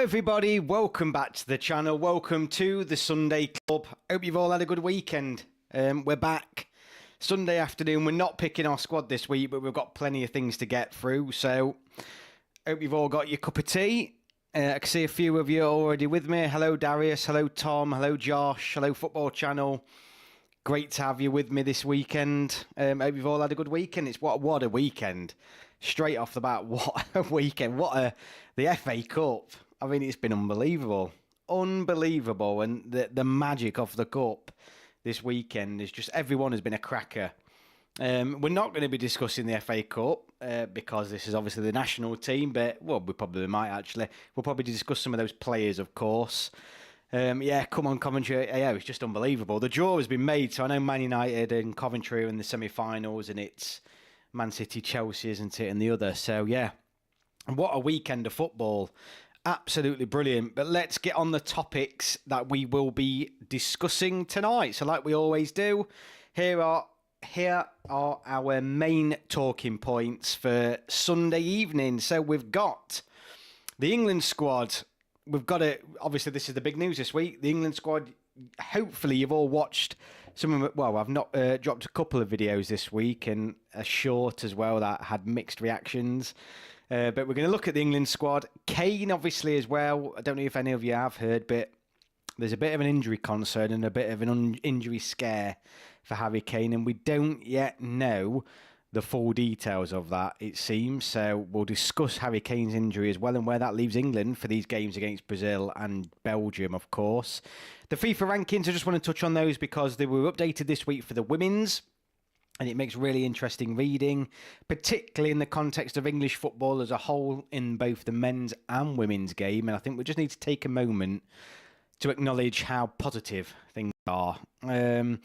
everybody, welcome back to the channel. Welcome to the Sunday Club. Hope you've all had a good weekend. We're back Sunday afternoon. We're not picking our squad this week, but we've got plenty of things to get through. So hope you've all got your cup of tea. I can see a few of you already with me. Hello Darius, hello Tom, hello Josh, hello Football Channel. Great to have you with me this weekend. Hope you've all had a good weekend. It's what a weekend. Straight off the bat, what a weekend. The FA Cup. I mean, it's been unbelievable. Unbelievable. And the magic of the Cup this weekend is just everyone has been a cracker. We're not going to be discussing the FA Cup because this is obviously the national team, but, well, we probably might actually. We'll probably discuss some of those players, of course. Yeah, come on, Coventry. Yeah, it's just unbelievable. The draw has been made, so I know Man United and Coventry are in the semi-finals, and it's Man City, Chelsea, isn't it, and the other. So, yeah, what a weekend of football. Absolutely brilliant. But let's get on the topics that we will be discussing tonight. So like we always do, here are our main talking points for Sunday evening. So we've got the England squad. We've got it. Obviously, this is the big news this week. The England squad, hopefully you've all watched some of it. Well, I've not dropped a couple of videos this week and a short as well that had mixed reactions. But we're going to look at the England squad. Kane, obviously, as well. I don't know if any of you have heard, but there's a bit of an injury concern and a bit of an injury scare for Harry Kane. And we don't yet know the full details of that, it seems. So we'll discuss Harry Kane's injury as well and where that leaves England for these games against Brazil and Belgium, of course. The FIFA rankings, I just want to touch on those because they were updated this week for the women's. And it makes really interesting reading, particularly in the context of English football as a whole in both the men's and women's game. And I think we just need to take a moment to acknowledge how positive things are. Ben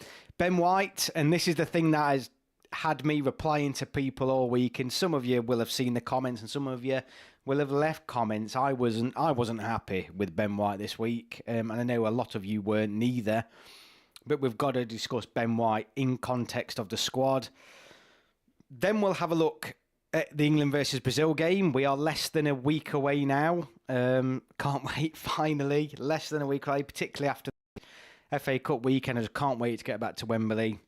White, and this is the thing that has had me replying to people all week, and some of you will have seen the comments and some of you will have left comments. I wasn't happy with Ben White this week, and I know a lot of you weren't neither. But we've got to discuss Ben White in context of the squad. Then we'll have a look at the England versus Brazil game. We are less than a week away now. Can't wait, finally. Less than a week away, particularly after the FA Cup weekend. I just can't wait to get back to Wembley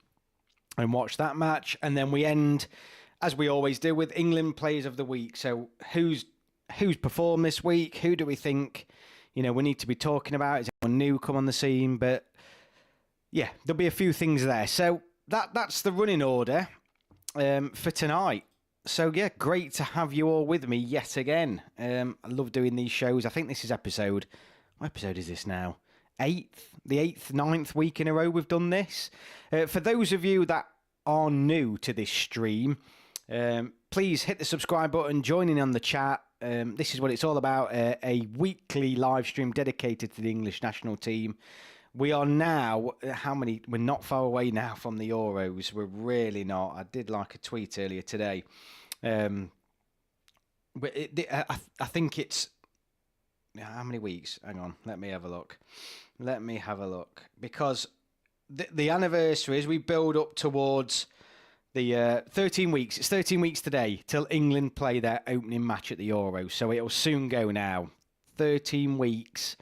and watch that match. And then we end, as we always do, with England Players of the Week. So who's performed this week? Who do we think, we need to be talking about? Is anyone new come on the scene? But yeah, there'll be a few things there. So that's the running order for tonight. So yeah, great to have you all with me yet again. I love doing these shows. I think this is what episode is this now? The 8th, 9th week in a row we've done this. For those of you that are new to this stream, please hit the subscribe button, join in on the chat. This is what it's all about, a weekly live stream dedicated to the English national team. We are now, we're not far away now from the Euros. We're really not. I did like a tweet earlier today. But I think it's, how many weeks? Hang on, let me have a look. Because the anniversary, as we build up towards the 13 weeks, it's 13 weeks today till England play their opening match at the Euros. So it'll soon go now. 13 weeks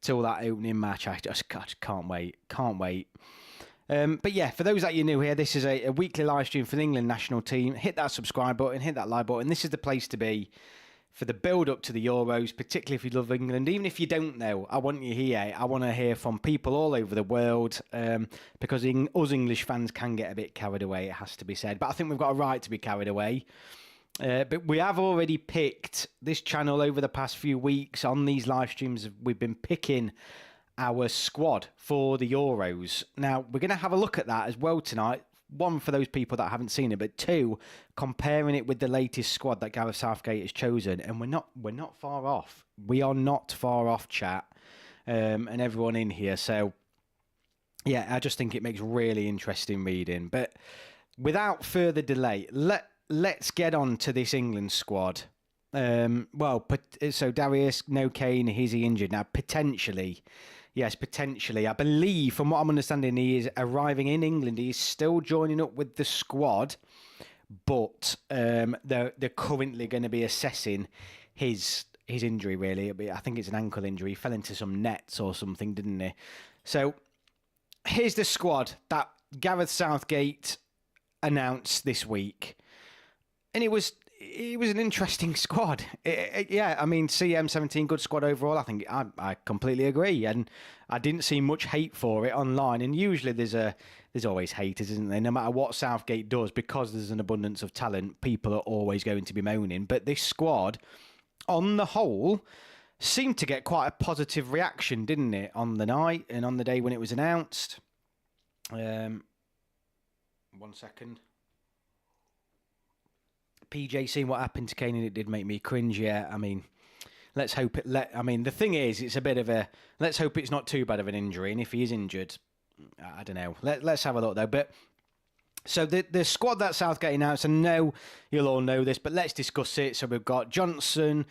till that opening match. I just can't wait. But yeah, for those that are new here, this is a weekly live stream for the England national team. Hit that subscribe button, hit that like button. This is the place to be for the build-up to the Euros, particularly if you love England. Even if you don't know, I want you here. I want to hear from people all over the world because us English fans can get a bit carried away, it has to be said. But I think we've got a right to be carried away. But we have already picked this channel over the past few weeks on these live streams. We've been picking our squad for the Euros. Now, we're going to have a look at that as well tonight. One, for those people that haven't seen it, but two, comparing it with the latest squad that Gareth Southgate has chosen. And we're not far off. We are not far off, chat, and everyone in here. So, yeah, I just think it makes really interesting reading. But without further delay, let's get on to this England squad. So Darius, no Kane, is he injured now? Potentially. Yes, potentially. I believe, from what I'm understanding, he is arriving in England. He is still joining up with the squad, but they're currently going to be assessing his his injury, really. I think it's an ankle injury. He fell into some nets or something, didn't he? So here's the squad that Gareth Southgate announced this week. And it was an interesting squad. Yeah, I mean, CM17, good squad overall. I think I completely agree. And I didn't see much hate for it online. And usually there's always haters, isn't there? No matter what Southgate does, because there's an abundance of talent, people are always going to be moaning. But this squad, on the whole, seemed to get quite a positive reaction, didn't it, on the night and on the day when it was announced. 1 second. PJ seeing what happened to Kane, and it did make me cringe. Yeah, I mean, let's hope it. I mean, the thing is, it's a bit of a. Let's hope it's not too bad of an injury, and if he is injured, I don't know. Let's have a look though. But so the squad that Southgate announced, I know you'll all know this, but let's discuss it. So we've got Johnson,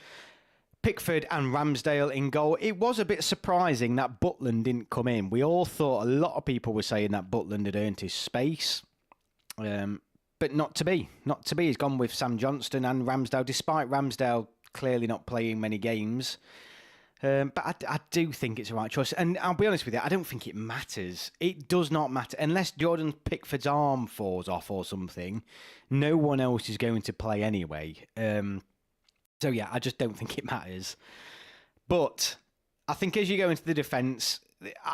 Pickford and Ramsdale in goal. It was a bit surprising that Butland didn't come in. We all thought, a lot of people were saying that Butland had earned his space. But not to be. Not to be. He's gone with Sam Johnston and Ramsdale, despite Ramsdale clearly not playing many games. But I do think it's the right choice. And I'll be honest with you, I don't think it matters. It does not matter. Unless Jordan Pickford's arm falls off or something, no one else is going to play anyway. So, yeah, I just don't think it matters. But I think as you go into the defence,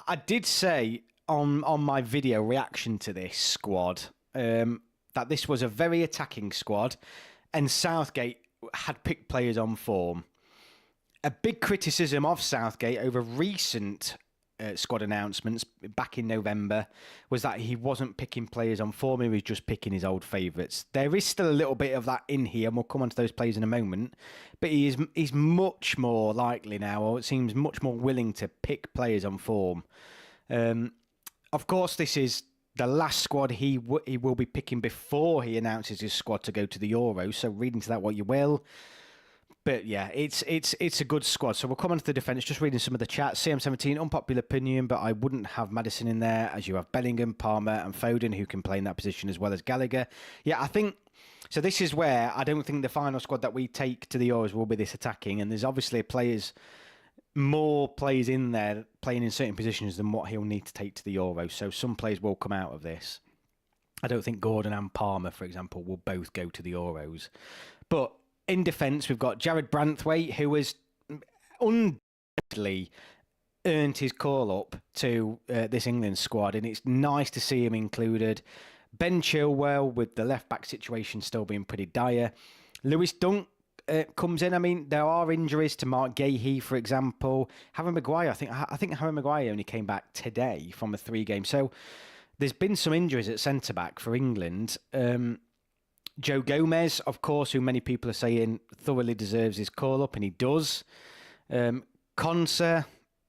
I did say on my video reaction to this squad that this was a very attacking squad and Southgate had picked players on form. A big criticism of Southgate over recent squad announcements back in November was that he wasn't picking players on form, he was just picking his old favourites. There is still a little bit of that in here, and we'll come on to those players in a moment, but he's much more likely now, or it seems much more willing to pick players on form. Of course, this is the last squad he will be picking before he announces his squad to go to the Euros, so read into that what you will. But yeah, it's a good squad. So we'll come on to the defence, just reading some of the chat. CM17, unpopular opinion, but I wouldn't have Maddison in there, as you have Bellingham, Palmer and Foden, who can play in that position, as well as Gallagher. Yeah, I think, so this is where I don't think the final squad that we take to the Euros will be this attacking, and there's obviously more players in there playing in certain positions than what he'll need to take to the Euros. So some players will come out of this. I don't think Gordon and Palmer, for example, will both go to the Euros. But in defence, we've got Jared Branthwaite, who has undoubtedly earned his call-up to this England squad, and it's nice to see him included. Ben Chilwell, with the left-back situation still being pretty dire. Lewis Dunk comes in. I mean, there are injuries to Mark Gahey, for example. Harry Maguire, I think Harry Maguire only came back today from a 3-game. So there's been some injuries at centre-back for England. Joe Gomez, of course, who many people are saying thoroughly deserves his call-up, and he does. Konsa,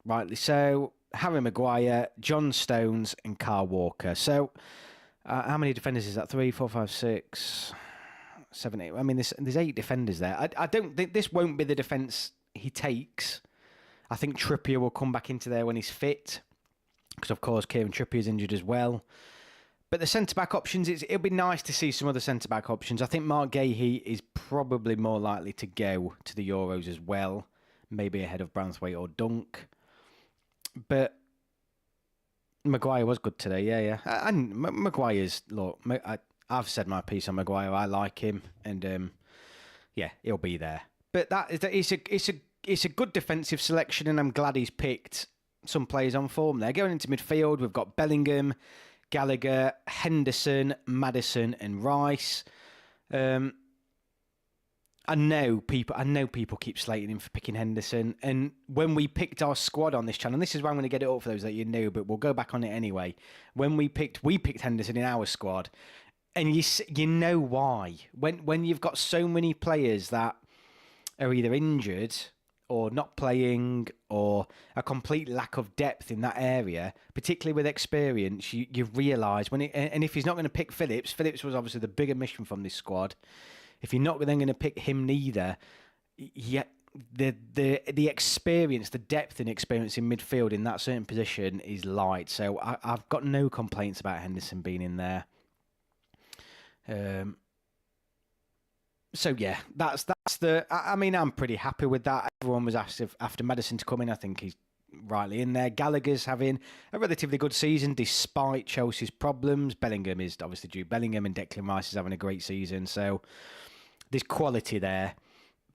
rightly so. Harry Maguire, John Stones and Carl Walker. So how many defenders is that? 3, 4, 5, 6... 7, 8. I mean, there's 8 defenders there. I don't think this won't be the defence he takes. I think Trippier will come back into there when he's fit, because of course Kieran Trippier's injured as well. But the centre-back options, it'll be nice to see some other centre-back options. I think Mark Gahey is probably more likely to go to the Euros as well, maybe ahead of Branthwaite or Dunk. But Maguire was good today, yeah. And Maguire's, look, I've said my piece on Maguire. I like him, and yeah, he'll be there. But it's a good defensive selection, and I'm glad he's picked some players on form there. Going into midfield, we've got Bellingham, Gallagher, Henderson, Maddison, and Rice. I know people keep slating him for picking Henderson, and when we picked our squad on this channel, and this is why I'm going to get it up for those that you knew, but we'll go back on it anyway. When we picked Henderson in our squad. And you know why. When you've got so many players that are either injured or not playing or a complete lack of depth in that area, particularly with experience, you realise and if he's not going to pick Phillips was obviously the big omission from this squad. If you're not then going to pick him neither, yet the experience, the depth and experience in midfield in that certain position is light. So I've got no complaints about Henderson being in there. So yeah, that's the. I mean, I'm pretty happy with that. Everyone was asked if, after Madison to come in. I think he's rightly in there. Gallagher's having a relatively good season despite Chelsea's problems. Bellingham is obviously Jude Bellingham, and Declan Rice is having a great season. So there's quality there.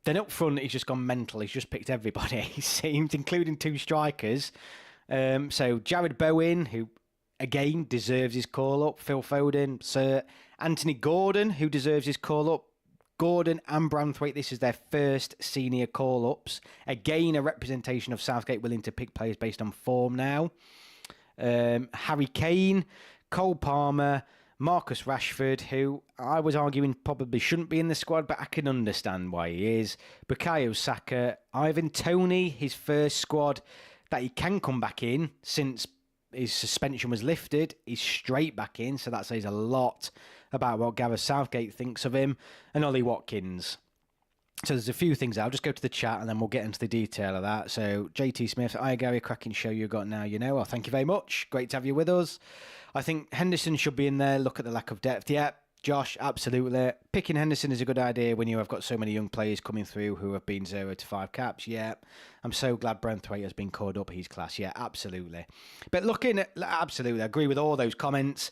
Then up front, he's just gone mental. He's just picked everybody, it seems, including 2 strikers. So Jared Bowen, who again deserves his call up. Phil Foden, Sir Anthony Gordon, who deserves his call up. Gordon and Branthwaite, this is their first senior call-ups. Again, a representation of Southgate willing to pick players based on form now. Harry Kane, Cole Palmer, Marcus Rashford, who I was arguing probably shouldn't be in the squad, but I can understand why he is. Bukayo Saka, Ivan Toney, his first squad that he can come back in since his suspension was lifted. He's straight back in, so that says a lot about what Gareth Southgate thinks of him, and Ollie Watkins. So there's a few things. I'll just go to the chat and then we'll get into the detail of that. So JT Smith, hi Gary, cracking show you got now, you know. Well, thank you very much. Great to have you with us. I think Henderson should be in there. Look at the lack of depth. Yeah, Josh, absolutely. Picking Henderson is a good idea when you have got so many young players coming through who have been 0 to 5 caps. Yeah, I'm so glad Branthwaite has been called up. He's class. Yeah, absolutely. But looking at, absolutely, I agree with all those comments.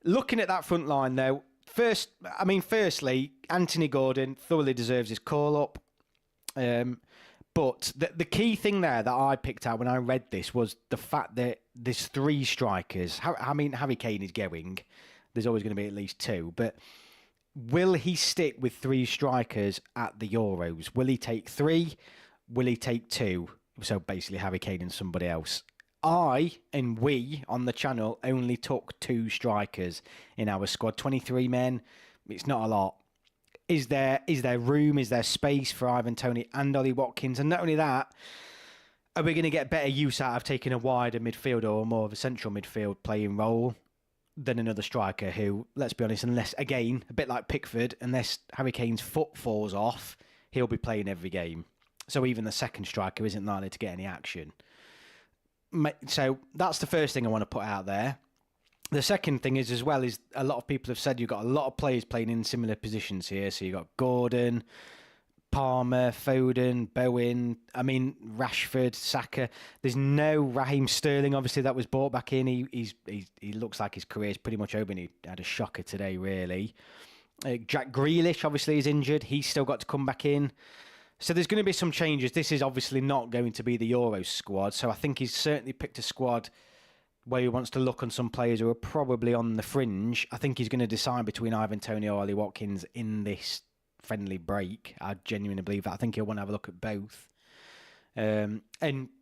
Looking at that front line, though, firstly, Anthony Gordon thoroughly deserves his call-up. But the key thing there that I picked out when I read this was the fact that there's 3 strikers. I mean, Harry Kane is going. There's always going to be at least 2. But will he stick with 3 strikers at the Euros? Will he take 3? Will he take 2? So basically Harry Kane and somebody else. I and we on the channel only took 2 strikers in our squad. 23 men. It's not a lot. Is there room? Is there space for Ivan Toney and Ollie Watkins? And not only that, are we going to get better use out of taking a wider midfielder or more of a central midfield playing role than another striker who, let's be honest, unless, again, a bit like Pickford, unless Harry Kane's foot falls off, he'll be playing every game. So even the second striker isn't likely to get any action. So that's the first thing I want to put out there. The second thing is, as well, is a lot of people have said you've got a lot of players playing in similar positions here. So you've got Gordon, Palmer, Foden, Bowen, Rashford, Saka. There's no Raheem Sterling, obviously, that was brought back in. He looks like his career's pretty much over, and he had a shocker today, really. Jack Grealish, obviously, is injured. He's still got to come back in. So there's going to be some changes. This is obviously not going to be the Euros squad. So I think he's certainly picked a squad where he wants to look on some players who are probably on the fringe. I think he's going to decide between Ivan Toney or Ollie Watkins in this friendly break. I genuinely believe that. I think he'll want to have a look at both. And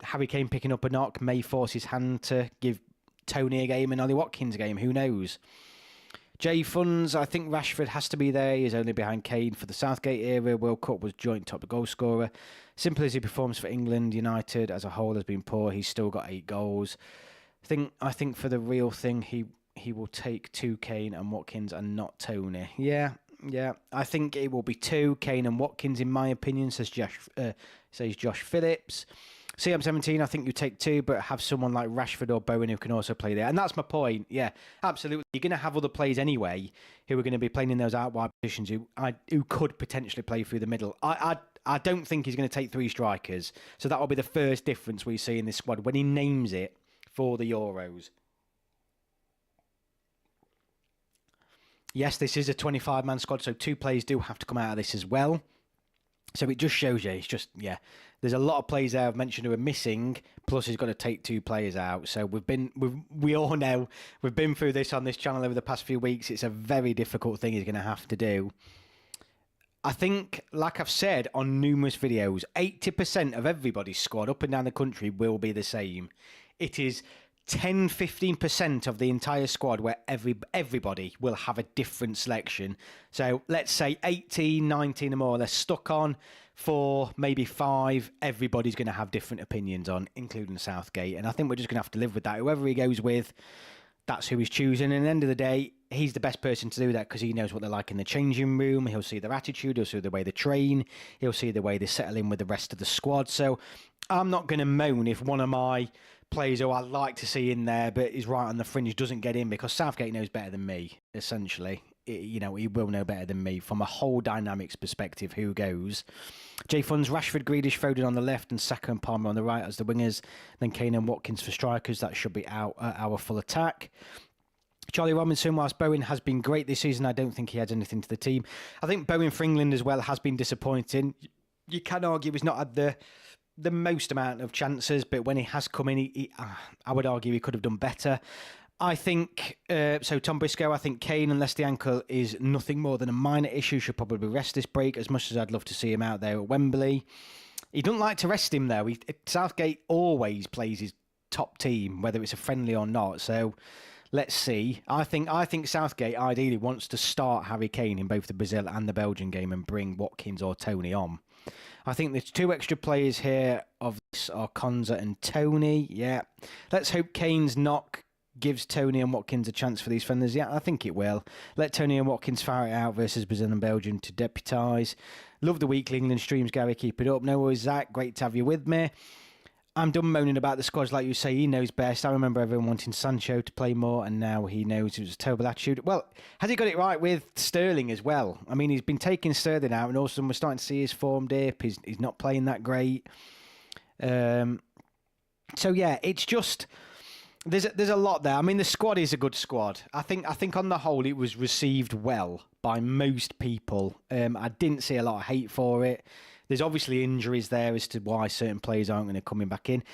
Harry Kane picking up a knock may force his hand to give Toney a game and Ollie Watkins a game. Who knows? J Funds, I think Rashford has to be there. He's only behind Kane for the Southgate era. World Cup was joint top goal scorer. Simply as he performs for England, United as a whole has been poor. He's still got 8 goals. I think for the real thing, he will take 2 Kane and Watkins and not Toney. Yeah. I think it will be 2 Kane and Watkins, in my opinion, says Josh Phillips. CM17, I think you take 2, but have someone like Rashford or Bowen who can also play there. And that's my point. Yeah, absolutely. You're going to have other players anyway who are going to be playing in those out wide positions who could potentially play through the middle. I don't think he's going to take 3 strikers. So that will be the first difference we see in this squad when he names it for the Euros. Yes, this is a 25-man squad, so 2 players do have to come out of this as well. So it just shows you, there's a lot of players there I've mentioned who are missing, plus he's got to take 2 players out. So we all know, we've been through this on this channel over the past few weeks. It's a very difficult thing he's going to have to do. I think, like I've said on numerous videos, 80% of everybody's squad up and down the country will be the same. It is 10-15% of the entire squad where everybody will have a different selection. So let's say 18, 19 or more they're stuck on. 4, maybe 5, everybody's going to have different opinions on, including Southgate. And I think we're just going to have to live with that. Whoever he goes with, that's who he's choosing. And at the end of the day, he's the best person to do that because he knows what they're like in the changing room. He'll see their attitude. He'll see the way they train. He'll see the way they settle in with the rest of the squad. So I'm not going to moan if one of my players who I like to see in there but is right on the fringe doesn't get in, because Southgate knows better than me, essentially. he will know better than me from a whole dynamics perspective who goes. J Funds, Rashford, Grealish, Foden on the left, and Saka and Palmer on the right as the wingers. Then Kane and Watkins for strikers. That should be our full attack. Charlie Robinson, whilst Bowen has been great this season, I don't think he adds anything to the team. I think Bowen for England as well has been disappointing. You can argue he's not had the most amount of chances, but when he has come in, I would argue he could have done better. I think, Tom Briscoe, I think Kane, unless the ankle is nothing more than a minor issue, should probably rest this break, as much as I'd love to see him out there at Wembley. He doesn't like to rest him, though. Southgate always plays his top team, whether it's a friendly or not, so let's see. I think Southgate ideally wants to start Harry Kane in both the Brazil and the Belgian game and bring Watkins or Tony on. I think there's two extra players here of this are Konza and Tony. Yeah. Let's hope Kane's knock gives Tony and Watkins a chance for these friendlies. Yeah, I think it will. Let Tony and Watkins fire it out versus Brazil and Belgium to deputise. Love the weekly England streams, Gary. Keep it up. No worries, Zach. Great to have you with me. I'm done moaning about the squads like you say. He knows best. I remember everyone wanting Sancho to play more, and now he knows it was a terrible attitude. Well, has he got it right with Sterling as well? I mean, he's been taking Sterling out, and all of a sudden we're starting to see his form dip. He's not playing that great. So yeah, it's just there's a lot there. I mean, the squad is a good squad. I think on the whole it was received well by most people. I didn't see a lot of hate for it. There's obviously injuries there as to why certain players aren't going to come back in.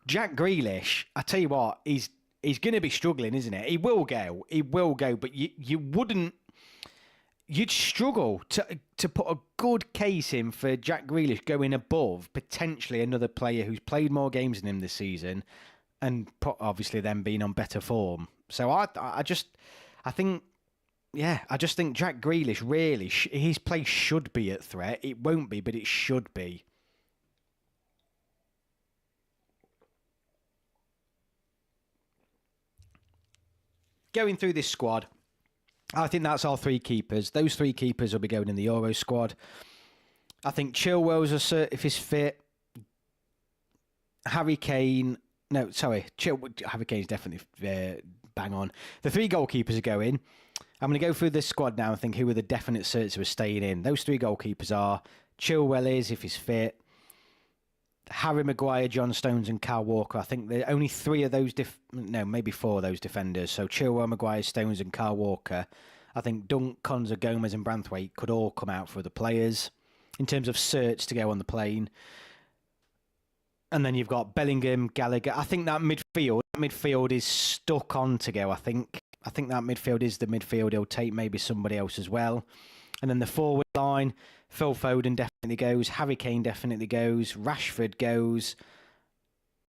Jack Grealish, I tell you what, he's going to be struggling, isn't it? He will go, but you'd struggle to put a good case in for Jack Grealish going above potentially another player who's played more games than him this season, and obviously them being on better form. So I just think Jack Grealish really, his place should be at threat. It won't be, but it should be. Going through this squad, I think that's our three keepers. Those three keepers will be going in the Euro squad. I think Chilwell's a cert if he's fit. Harry Kane... No, sorry. Harry Kane's definitely bang on. The three goalkeepers are going. I'm going to go through this squad now and think who are the definite certs who are staying in. Those three goalkeepers are Chilwell is, if he's fit, Harry Maguire, John Stones and Kyle Walker. I think there are only three of those, maybe four of those defenders. So Chilwell, Maguire, Stones and Kyle Walker. I think Dunk, Konza, Gomez and Branthwaite could all come out for the players in terms of certs to go on the plane. And then you've got Bellingham, Gallagher. I think that midfield is stuck on to go, I think. I think that midfield is the midfield. He'll take maybe somebody else as well. And then the forward line, Phil Foden definitely goes. Harry Kane definitely goes. Rashford goes.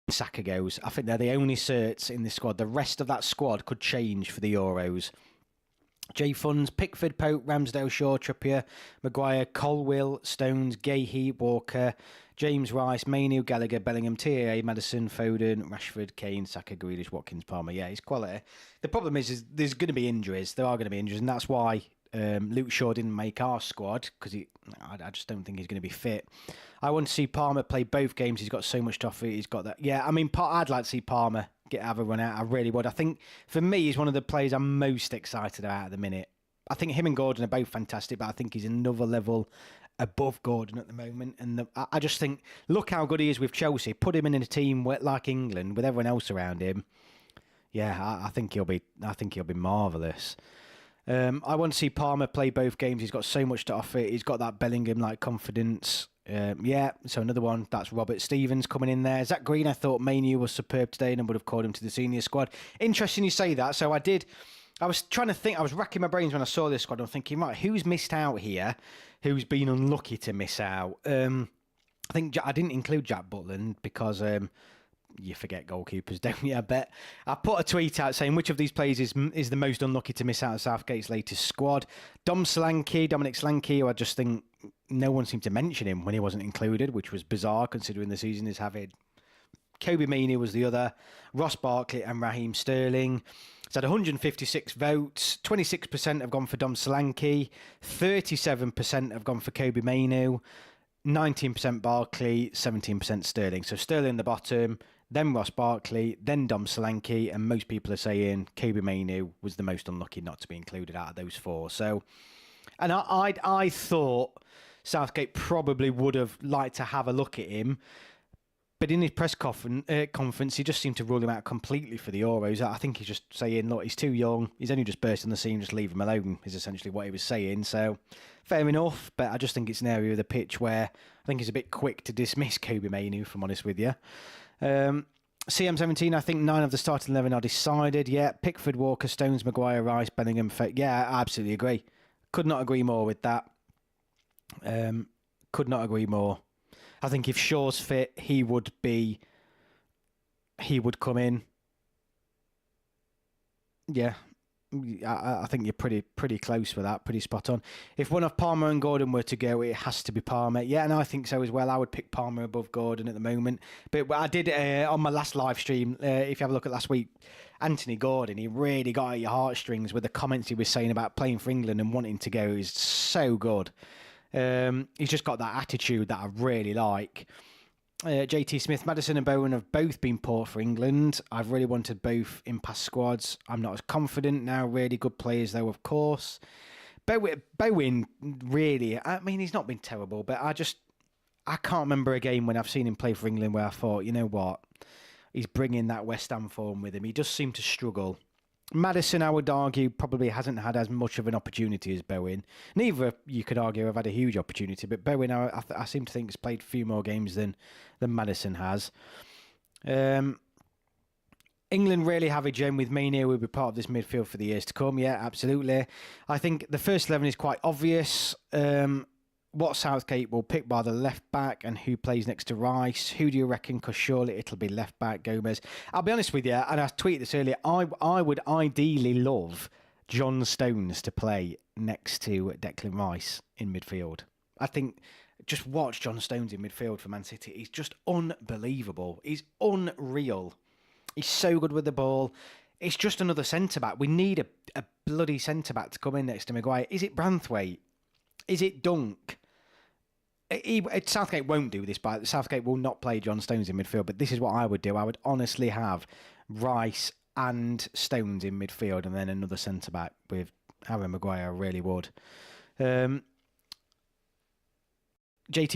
Saka goes. I think they're the only certs in this squad. The rest of that squad could change for the Euros. J Funds, Pickford, Pope, Ramsdale, Shaw, Trippier, Maguire, Colwill, Stones, Gahey, Walker, James Rice, Mainu, Gallagher, Bellingham, TAA, Madison, Foden, Rashford, Kane, Saka, Grealish, Watkins, Palmer. Yeah, it's quality. The problem is there's going to be injuries. There are going to be injuries, and that's why Luke Shaw didn't make our squad, because I just don't think he's going to be fit. I want to see Palmer play both games. He's got so much to offer. He's got that. Yeah, I mean, I'd like to see Palmer have a run out. I really would. I think, for me, he's one of the players I'm most excited about at the minute. I think him and Gordon are both fantastic, but I think he's another level above Gordon at the moment. And I just think, look how good he is with Chelsea. Put him in a team like England with everyone else around him. Yeah, I think he'll be marvellous. I want to see Palmer play both games. He's got so much to offer. He's got that Bellingham-like confidence. So another one, that's Robert Stevens coming in there. Zach Green, I thought Mainu was superb today and I would have called him to the senior squad. Interesting you say that. So I was trying to think, I was racking my brains when I saw this squad. I'm thinking, right, who's missed out here? Who's been unlucky to miss out? I think I didn't include Jack Butland because you forget goalkeepers, don't you? I bet. I put a tweet out saying which of these players is the most unlucky to miss out of Southgate's latest squad. Dominic Solanke, who I just think no one seemed to mention him when he wasn't included, which was bizarre considering the season he's having. Kobe Mainoo was the other. Ross Barkley and Raheem Sterling. It's had 156 votes. 26% have gone for Dom Solanke. 37% have gone for Kobe Mainoo. 19% Barkley, 17% Sterling. So Sterling the bottom. then Ross Barkley, then Dom Solanke, and most people are saying Kobe Mainoo was the most unlucky not to be included out of those four. So, and I thought Southgate probably would have liked to have a look at him, but in his press conference, he just seemed to rule him out completely for the Euros. I think he's just saying, look, he's too young. He's only just burst on the scene. Just leave him alone, is essentially what he was saying. So, fair enough. But I just think it's an area of the pitch where I think he's a bit quick to dismiss Kobe Mainoo, if I'm honest with you. CM17, I think 9 of the starting 11 are decided. Yeah, Pickford, Walker, Stones, Maguire, Rice, Bellingham. Yeah, I absolutely agree. Could not agree more with that. Could not agree more. I think if Shaw's fit, he would come in. Yeah, I think you're pretty close with that, pretty spot on. If one of Palmer and Gordon were to go, it has to be Palmer. Yeah, and I think so as well. I would pick Palmer above Gordon at the moment. But I did on my last live stream, if you have a look at last week, Anthony Gordon, he really got at your heartstrings with the comments he was saying about playing for England and wanting to go. Is so good. He's just got that attitude that I really like. JT Smith, Maddison and Bowen have both been poor for England. I've really wanted both in past squads. I'm not as confident now. Really good players though, of course. Bowen, really, I mean, he's not been terrible, but I can't remember a game when I've seen him play for England where I thought, you know what, he's bringing that West Ham form with him. He does seem to struggle. Maddison, I would argue, probably hasn't had as much of an opportunity as Bowen. Neither, you could argue, have had a huge opportunity, but Bowen, I seem to think, has played a few more games than Maddison has. England really have a gem with Mainoo, who will be part of this midfield for the years to come. Yeah, absolutely. I think the first 11 is quite obvious. What Southgate will pick by the left back and who plays next to Rice. Who do you reckon? Because surely it'll be left back Gomez. I'll be honest with you, and I tweeted this earlier, I would ideally love John Stones to play next to Declan Rice in midfield. I think just watch John Stones in midfield for Man City. He's just unbelievable. He's unreal. He's so good with the ball. It's just another centre-back. We need a bloody centre-back to come in next to Maguire. Is it Branthwaite? Is it Dunk? Southgate won't do this, but Southgate will not play John Stones in midfield, but this is what I would do. I would honestly have Rice and Stones in midfield and then another centre-back with Harry Maguire. I really would. JT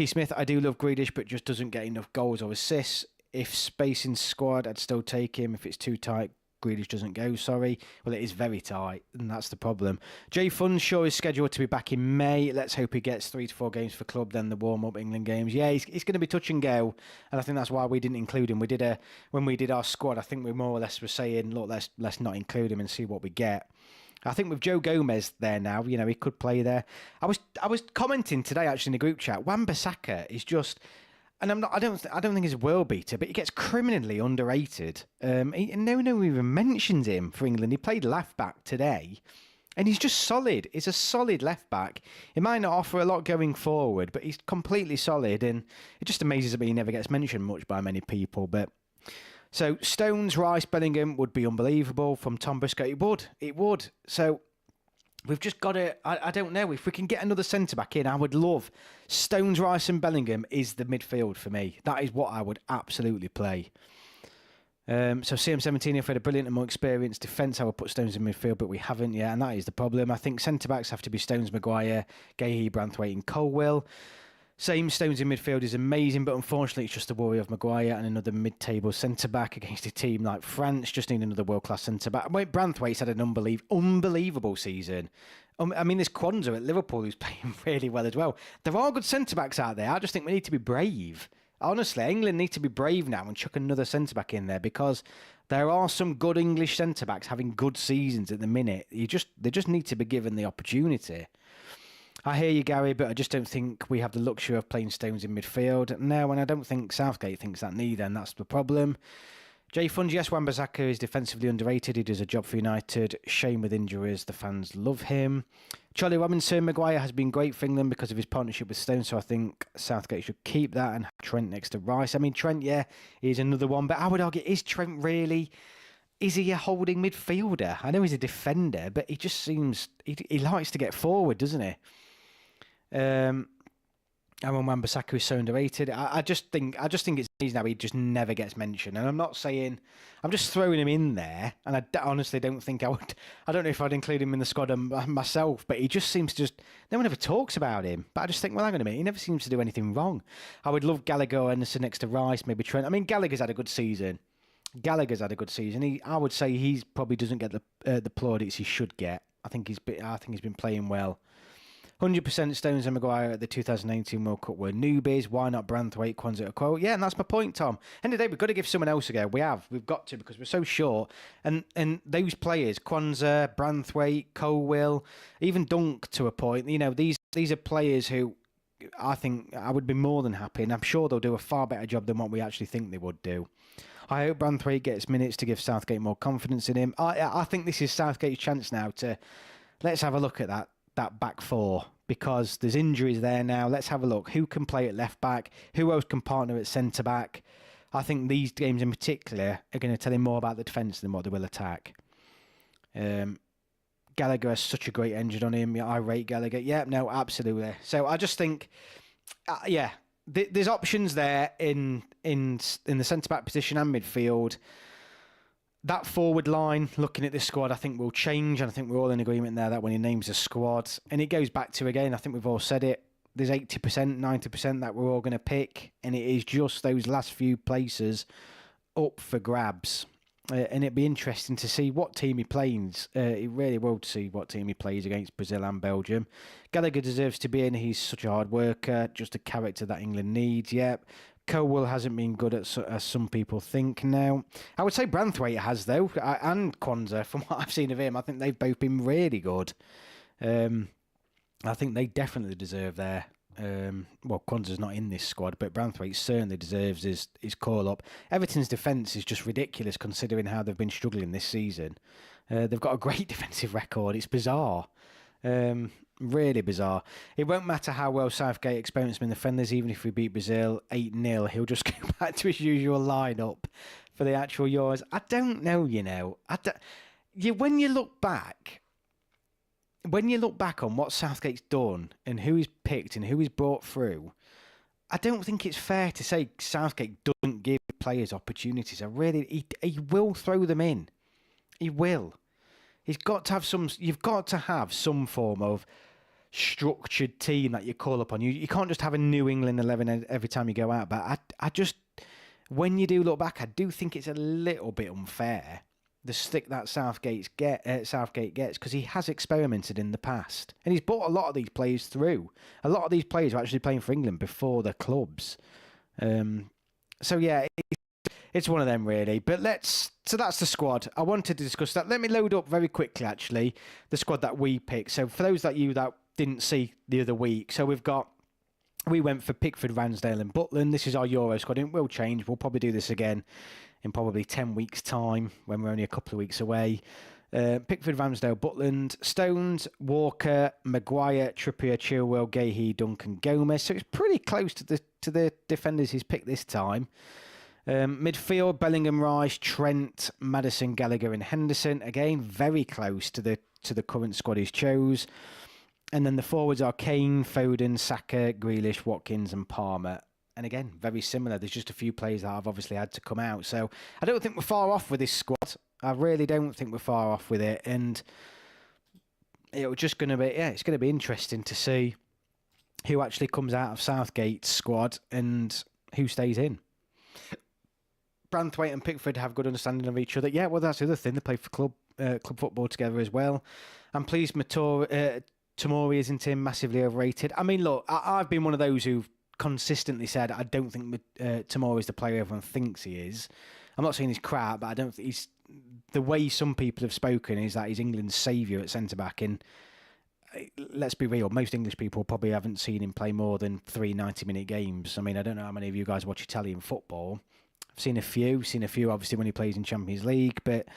Smith, I do love Grealish, but just doesn't get enough goals or assists. If space in squad, I'd still take him. If it's too tight, Grealish doesn't go, sorry. Well, it is very tight, and that's the problem. Jay Funshaw is scheduled to be back in May. Let's hope he gets 3 to 4 games for club, then the warm-up England games. Yeah, he's going to be touch and go, and I think that's why we didn't include him. When we did our squad, I think we more or less were saying, look, let's not include him and see what we get. I think with Joe Gomez there now, you know, he could play there. I was commenting today actually in the group chat. Wan-Bissaka is just. And I don't think he's a world beater, but he gets criminally underrated. No one even mentions him for England. He played left back today, and he's just solid. He's a solid left back. He might not offer a lot going forward, but he's completely solid, and it just amazes me he never gets mentioned much by many people. But so Stones, Rice, Bellingham would be unbelievable from Tom Briscoe. It would. So. We've just got to, I don't know, if we can get another centre-back in, I would love. Stones, Rice and Bellingham is the midfield for me. That is what I would absolutely play. So CM17, if we had a brilliant and more experienced defence, I would put Stones in midfield, but we haven't yet, and that is the problem. I think centre-backs have to be Stones, Maguire, Gahey, Branthwaite and Colwill. Same Stones in midfield is amazing, but unfortunately it's just the worry of Maguire and another mid-table centre-back against a team like France. Just need another world-class centre-back. Branthwaite's had an unbelievable season. I mean, there's Kwanzaa at Liverpool who's playing really well as well. There are good centre-backs out there. I just think we need to be brave. Honestly, England need to be brave now and chuck another centre-back in there because there are some good English centre-backs having good seasons at the minute. They just need to be given the opportunity. I hear you, Gary, but I just don't think we have the luxury of playing Stones in midfield. No, and I don't think Southgate thinks that neither, and that's the problem. Jay Funge, yes, Wan-Bissaka is defensively underrated. He does a job for United. Shame with injuries. The fans love him. Charlie Robinson, Maguire has been great for England because of his partnership with Stones, so I think Southgate should keep that and have Trent next to Rice. I mean, Trent, yeah, is another one, but I would argue, is Trent really... Is he a holding midfielder? I know he's a defender, but he just seems... He likes to get forward, doesn't he? Aaron Wan-Bissaka is so underrated. I just think it's easy now. He just never gets mentioned, and I'm not saying I'm just throwing him in there. And honestly don't think I would. I don't know if I'd include him in the squad myself, but he just seems to just no one ever talks about him. But I just think, well, hang on a minute, he never seems to do anything wrong. I would love Gallagher or Anderson next to Rice, maybe Trent. I mean, Gallagher's had a good season. I would say he probably doesn't get the plaudits he should get. I think he's been playing well. 100% Stones and Maguire at the 2019 World Cup were newbies. Why not Branthwaite, Kwanzaa, or Cole? Yeah, and that's my point, Tom. End of the day, we've got to give someone else a go. We've got to, because we're so short. And those players, Kwanzaa, Branthwaite, Colwill, even Dunk to a point. You know, these are players who I think I would be more than happy, and I'm sure they'll do a far better job than what we actually think they would do. I hope Branthwaite gets minutes to give Southgate more confidence in him. I think this is Southgate's chance now to let's have a look at that back four, because there's injuries there now. Let's have a look. Who can play at left back? Who else can partner at centre back? I think these games in particular are going to tell him more about the defence than what they will attack. Gallagher has such a great engine on him. I rate Gallagher. Yeah, no, absolutely. So I just think, there's options there in the centre back position and midfield. That forward line, looking at this squad, I think will change, and I think we're all in agreement there that when he names a squad, and it goes back to, again, I think we've all said it, there's 80%, 90% that we're all going to pick, and it is just those last few places up for grabs. And it'd be interesting to see what team he plays. It really will to see what team he plays against Brazil and Belgium. Gallagher deserves to be in. He's such a hard worker, just a character that England needs. Yep. Colwill hasn't been good as some people think now. I would say Branthwaite has, though, and Kwanzaa, from what I've seen of him. I think they've both been really good. I think they definitely deserve their... well, Kwanzaa's not in this squad, but Branthwaite certainly deserves his call-up. Everton's defence is just ridiculous considering how they've been struggling this season. They've got a great defensive record. It's bizarre. Really bizarre. It won't matter how well Southgate experiments in the friendlies, even if we beat Brazil 8-0, he'll just go back to his usual lineup for the actual Euros. I don't know, you know. When you look back on what Southgate's done and who he's picked and who he's brought through, I don't think it's fair to say Southgate doesn't give players opportunities. He will throw them in. He will. You've got to have some form of structured team that you call upon. You can't just have a New England 11 every time you go out. But I just, when you do look back, I do think it's a little bit unfair, the stick that Southgate gets, because he has experimented in the past. And he's brought a lot of these players through. A lot of these players are actually playing for England before their clubs. So yeah, it's one of them, really. But so that's the squad. I wanted to discuss that. Let me load up very quickly, actually, the squad that we picked. So for those that didn't see the other week, so we went for Pickford, Ramsdale and Butland. This is our Euro squad. It will change. We'll probably do this again in probably 10 weeks' time when we're only a couple of weeks away. Pickford, Ramsdale, Butland, Stones, Walker, Maguire, Trippier, Chilwell, Gahey, Duncan, Gomez. So it's pretty close to the defenders he's picked this time. Midfield, Bellingham, Rice, Trent, Maddison, Gallagher and Henderson. Again, very close to the current squad he's chose. And then the forwards are Kane, Foden, Saka, Grealish, Watkins and Palmer. And again, very similar. There's just a few players that have obviously had to come out. So I don't think we're far off with this squad. I really don't think we're far off with it. And it's just going to be, it's going to be interesting to see who actually comes out of Southgate's squad and who stays in. Branthwaite and Pickford have good understanding of each other. Yeah, well, that's the other thing. They play for club football together as well. I'm pleased Tomori isn't him, massively overrated. I mean, look, I've been one of those who've consistently said I don't think Tomori is the player everyone thinks he is. I'm not saying he's crap, but I don't think he's... The way some people have spoken is that he's England's saviour at centre-back, and let's be real, most English people probably haven't seen him play more than 3 90-minute games. I mean, I don't know how many of you guys watch Italian football. I've seen a few obviously when he plays in Champions League, but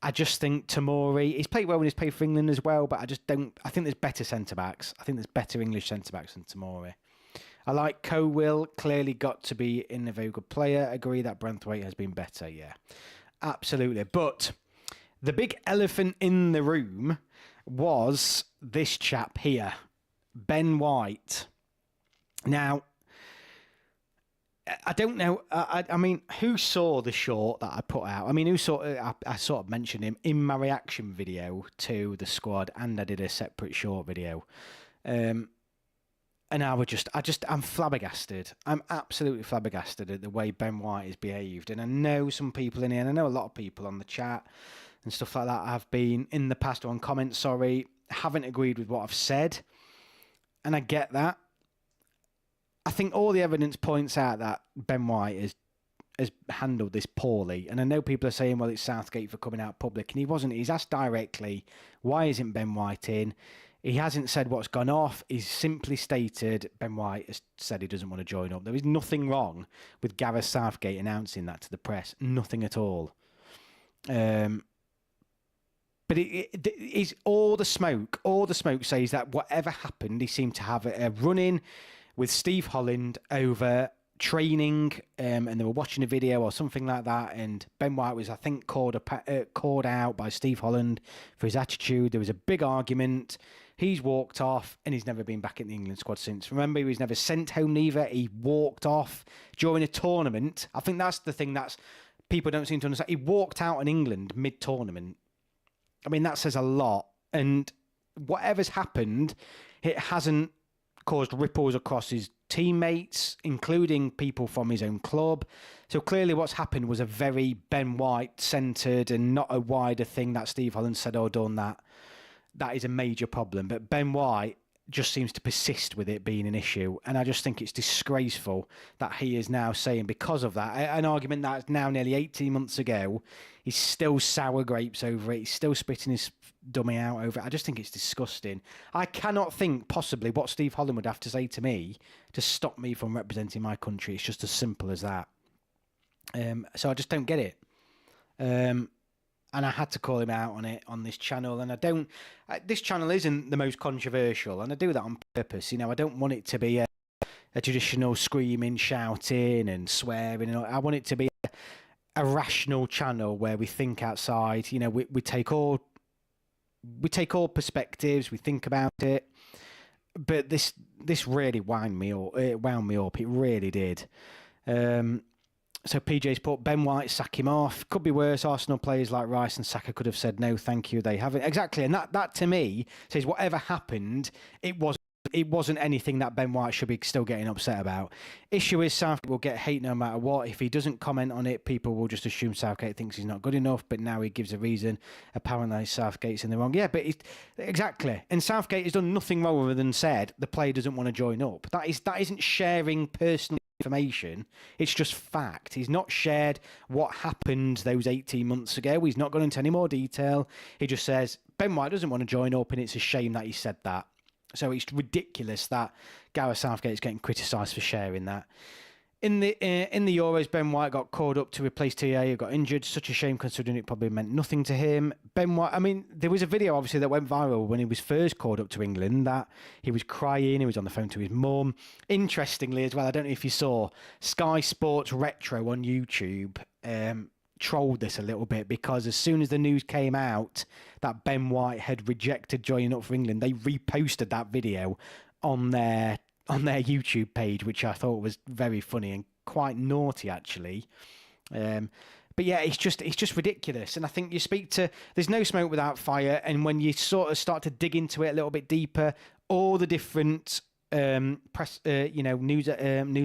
I just think Tomori, he's played well when he's played for England as well, but I think there's better centre-backs. I think there's better English centre-backs than Tomori. I like Colwill, clearly got to be in a very good player. Agree that Branthwaite has been better, yeah. Absolutely. But the big elephant in the room was this chap here, Ben White. Now, I don't know. I mean, who saw the short that I put out? I mean, who saw? I sort of mentioned him in my reaction video to the squad, and I did a separate short video. And I'm flabbergasted. I'm absolutely flabbergasted at the way Ben White has behaved. And I know some people in here, and I know a lot of people on the chat and stuff like that have been in the past on comments, sorry, haven't agreed with what I've said. And I get that. I think all the evidence points out that Ben White has handled this poorly. And I know people are saying, well, it's Southgate for coming out public. And he wasn't. He's asked directly, why isn't Ben White in? He hasn't said what's gone off. He's simply stated Ben White has said he doesn't want to join up. There is nothing wrong with Gareth Southgate announcing that to the press. Nothing at all. But it's all the smoke. All the smoke says that whatever happened, he seemed to have a run-in with Steve Holland over training, and they were watching a video or something like that, and Ben White was, I think, called out by Steve Holland for his attitude. There was a big argument. He's walked off, and he's never been back in the England squad since. Remember, he was never sent home neither. He walked off during a tournament. I think that's the thing that's people don't seem to understand. He walked out in England mid-tournament. I mean, that says a lot. And whatever's happened, it hasn't caused ripples across his teammates, including people from his own club. So clearly what's happened was a very Ben White-centred and not a wider thing that Steve Holland said or done that is a major problem. But Ben White just seems to persist with it being an issue. And I just think it's disgraceful that he is now saying, because of that, an argument that's now nearly 18 months ago, he's still sour grapes over it. He's still spitting his dummy out over it. I just think it's disgusting. I cannot think possibly what Steve Holland would have to say to me to stop me from representing my country. It's just as simple as that. So I just don't get it. And I had to call him out on it on this channel. And I don't... this channel isn't the most controversial, and I do that on purpose. You know, I don't want it to be a traditional screaming, shouting and swearing. And I want it to be a rational channel where we think outside. You know, we take all perspectives, we think about it. But this really wound me up. It really did. So PJ's put Ben White, sack him off. Could be worse. Arsenal players like Rice and Saka could have said no, thank you. They haven't. Exactly, and that to me says whatever happened, it wasn't anything that Ben White should be still getting upset about. Issue is Southgate will get hate no matter what. If he doesn't comment on it, people will just assume Southgate thinks he's not good enough. But now he gives a reason. Apparently Southgate's in the wrong. Yeah, but exactly. And Southgate has done nothing wrong other than said the player doesn't want to join up. That isn't sharing personal information. It's just fact. He's not shared what happened those 18 months ago. He's not gone into any more detail. He just says Ben White doesn't want to join up, and it's a shame that he said that. So it's ridiculous that Gareth Southgate is getting criticised for sharing that. In the Euros, Ben White got called up to replace TA, who got injured. Such a shame, considering it probably meant nothing to him. Ben White, I mean, there was a video, obviously, that went viral when he was first called up to England, that he was crying, he was on the phone to his mum. Interestingly as well, I don't know if you saw, Sky Sports Retro on YouTube trolled this a little bit, because as soon as the news came out that Ben White had rejected joining up for England, they reposted that video on their YouTube page, which I thought was very funny and quite naughty, actually. But yeah, it's just ridiculous. And I think there's no smoke without fire. And when you sort of start to dig into it a little bit deeper, all the different press, news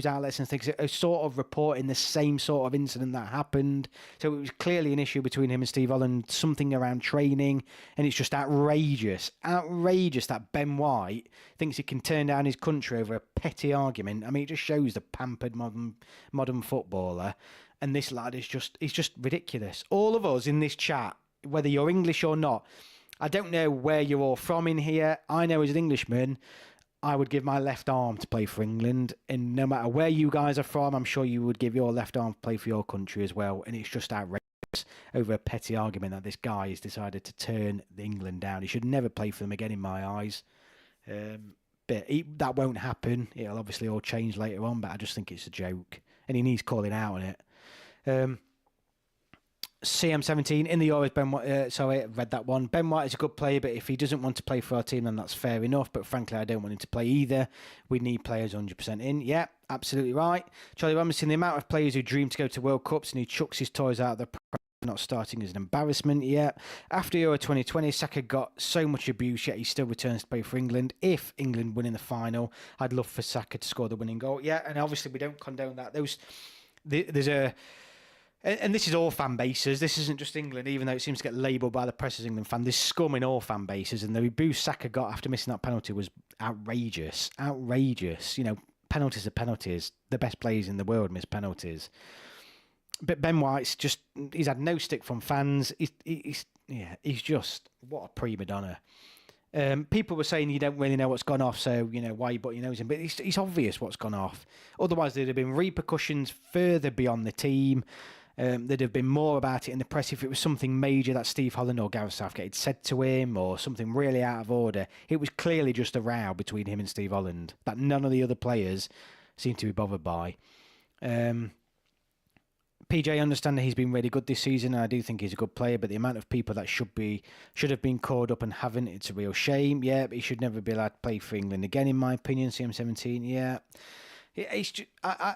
outlets and things are sort of reporting the same sort of incident that happened. So it was clearly an issue between him and Steve Holland, something around training, and it's just outrageous that Ben White thinks he can turn down his country over a petty argument. I mean, it just shows the pampered modern footballer, and this lad is just ridiculous. All of us in this chat, whether you're English or not, I don't know where you're all from in here. I know as an Englishman, I would give my left arm to play for England, and no matter where you guys are from, I'm sure you would give your left arm to play for your country as well. And it's just outrageous over a petty argument that this guy has decided to turn England down. He should never play for them again in my eyes. But that won't happen. It'll obviously all change later on, but I just think it's a joke, and he needs calling out on it. CM17 in the Euros. Ben White, sorry, I read that one. Ben White is a good player, but if he doesn't want to play for our team, then that's fair enough. But frankly, I don't want him to play either. We need players 100% in. Yeah, absolutely right. Charlie Robinson, the amount of players who dream to go to World Cups and who chucks his toys out of the not starting is an embarrassment yet. After Euro 2020, Saka got so much abuse, yet he still returns to play for England. If England win in the final, I'd love for Saka to score the winning goal. Yeah, and obviously we don't condone that. There's a... And this is all fan bases. This isn't just England, even though it seems to get labelled by the press as England fan. There's scum in all fan bases, and the abuse Saka got after missing that penalty was outrageous. Outrageous. You know, penalties are penalties. The best players in the world miss penalties. But Ben White's he's had no stick from fans. He's just, what a prima donna. People were saying you don't really know what's gone off, so, you know, why you put your nose in. But it's obvious what's gone off. Otherwise, there'd have been repercussions further beyond the team. There'd have been more about it in the press if it was something major that Steve Holland or Gareth Southgate had said to him or something really out of order. It was clearly just a row between him and Steve Holland that none of the other players seemed to be bothered by. PJ, I understand that he's been really good this season, and I do think he's a good player, but the amount of people that should have been called up and haven't, it's a real shame. Yeah, but he should never be allowed to play for England again, in my opinion. CM17, yeah. It's just, I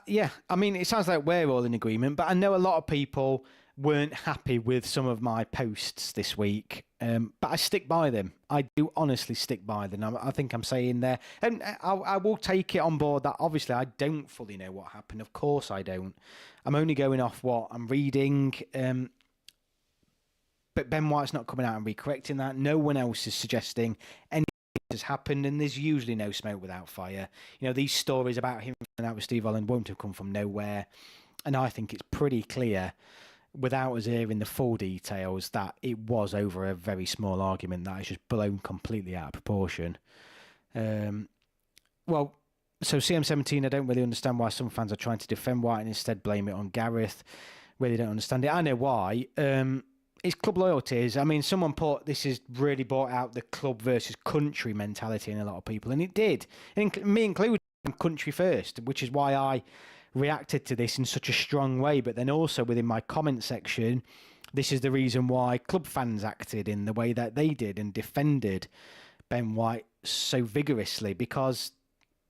mean, it sounds like we're all in agreement, but I know a lot of people weren't happy with some of my posts this week, but I stick by them. I do honestly stick by them. I think I'm saying there, and I will take it on board that obviously I don't fully know what happened. Of course I don't. I'm only going off what I'm reading, but Ben White's not coming out and recorrecting that. No one else is suggesting anything has happened, and there's usually no smoke without fire. You know, these stories about him falling out with Steve Holland won't have come from nowhere, and I think it's pretty clear, without us hearing the full details, that it was over a very small argument that is just blown completely out of proportion. Well, so CM17, I don't really understand why some fans are trying to defend White and instead blame it on Gareth. Really don't understand it. I know why. It's club loyalties. I mean, someone put this has really brought out the club versus country mentality in a lot of people, and it did. And me included, country first, which is why I reacted to this in such a strong way. But then also within my comment section, this is the reason why club fans acted in the way that they did and defended Ben White so vigorously, because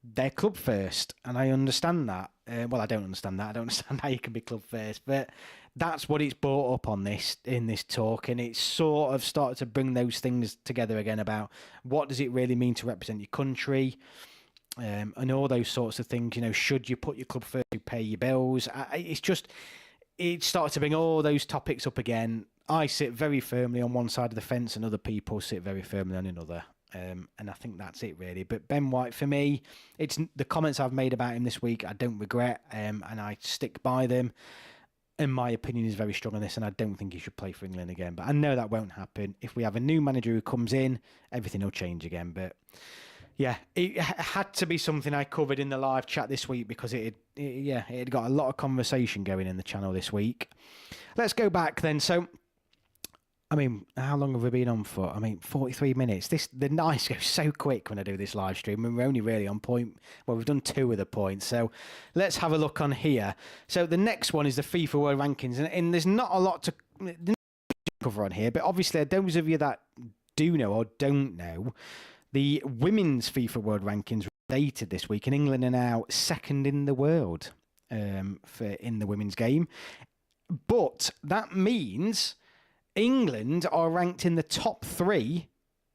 they're club first, and I understand that. Well, I don't understand that. I don't understand how you can be club first, but that's what it's brought up on in this talk, and it's sort of started to bring those things together again about what does it really mean to represent your country, and all those sorts of things. You know, should you put your club first to pay your bills? It started to bring all those topics up again. I sit very firmly on one side of the fence, and other people sit very firmly on another. And I think that's it really. But Ben White, for me, it's the comments I've made about him this week, I don't regret, and I stick by them. And my opinion is very strong on this, and I don't think he should play for England again. But I know that won't happen. If we have a new manager who comes in, everything will change again. But yeah, it had to be something I covered in the live chat this week, because it had got a lot of conversation going in the channel this week. Let's go back then. So, I mean, how long have we been on for? I mean, 43 minutes. The nights go so quick when I do this live stream, and we're only really on point. Well, we've done 2 of the points. So let's have a look on here. So the next one is the FIFA World Rankings, and there's not a lot to cover on here, but obviously those of you that do know or don't know, the women's FIFA World Rankings were dated this week, and England are now second in the world in the women's game. But that means England are ranked in the top 3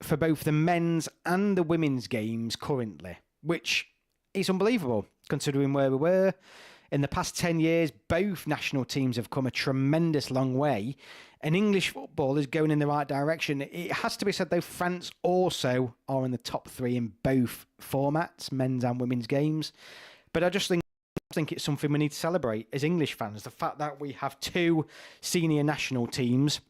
for both the men's and the women's games currently, which is unbelievable considering where we were. In the past 10 years, both national teams have come a tremendous long way, and English football is going in the right direction. It has to be said, though, France also are in the top 3 in both formats, men's and women's games. But I just think it's something we need to celebrate as English fans. The fact that we have 2 senior national teams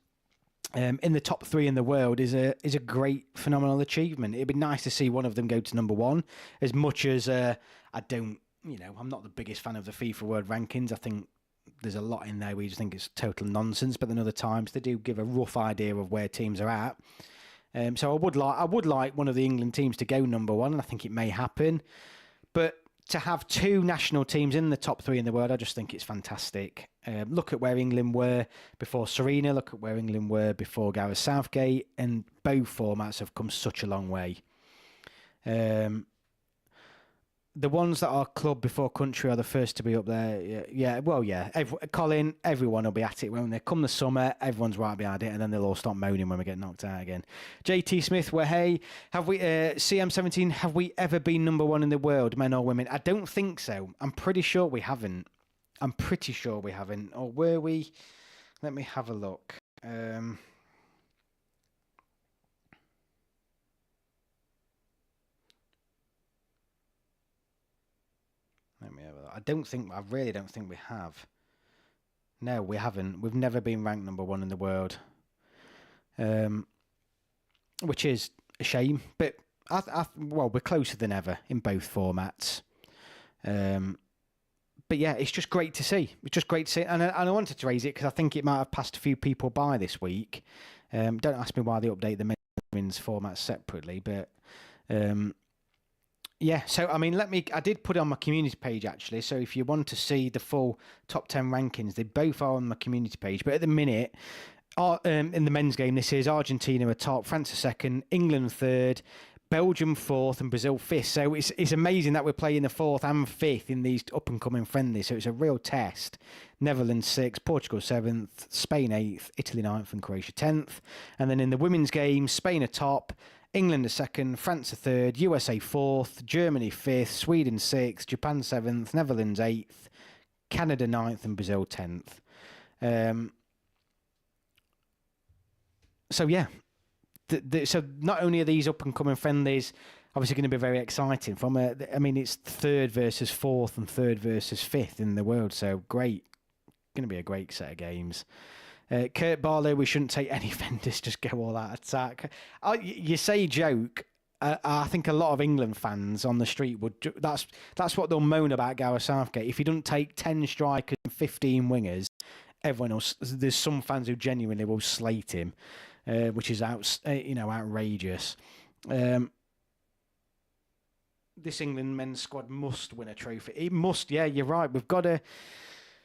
in the top 3 in the world is a great, phenomenal achievement. It'd be nice to see one of them go to number 1. As much as I'm not the biggest fan of the FIFA World Rankings. I think there's a lot in there where you just think it's total nonsense, but then other times they do give a rough idea of where teams are at. So I would like one of the England teams to go number 1, and I think it may happen. But to have 2 national teams in the top 3 in the world, I just think it's fantastic. Look at where England were before Serena, look at where England were before Gareth Southgate, and both formats have come such a long way. The ones that are club before country are the first to be up there. Colin, everyone will be at it, won't they? Come the summer, everyone's right behind it, and then they'll all stop moaning when we get knocked out again. JT Smith, hey, have we, CM17, have we ever been number one in the world, men or women? I don't think so. I'm pretty sure we haven't. Or were we? Let me have a look. I really don't think we have. No, we haven't. We've never been ranked number one in the world. Which is a shame, but well, we're closer than ever in both formats. But yeah, it's just great to see. And I wanted to raise it because I think it might have passed a few people by this week. Don't ask me why they update the men's formats separately, but yeah. So I mean, I did put it on my community page actually. So if you want to see the full top 10 rankings, they both are on my community page. But at the minute, in the men's game, this is Argentina are top, France are second, England third, Belgium fourth, and Brazil fifth. So it's amazing that we're playing the fourth and fifth in these up and coming friendlies. So it's a real test. Netherlands sixth, Portugal seventh, Spain eighth, Italy ninth, and Croatia 10th. And then in the women's game, Spain are top, England are second, France are third, USA fourth, Germany fifth, Sweden sixth, Japan seventh, Netherlands eighth, Canada ninth, and Brazil 10th. So yeah. So not only are these up and coming friendlies obviously going to be very exciting it's third versus fourth and third versus fifth in the world, so great, going to be a great set of games. Kurt Barlow, we shouldn't take any offenders, just go all out attack. You say joke. I think a lot of England fans on the street would. That's what they'll moan about Gareth Southgate. If he doesn't take 10 strikers and 15 wingers, everyone else. There's some fans who genuinely will slate him. Which is outrageous. This England men's squad must win a trophy. It must, yeah, you're right. We've got to.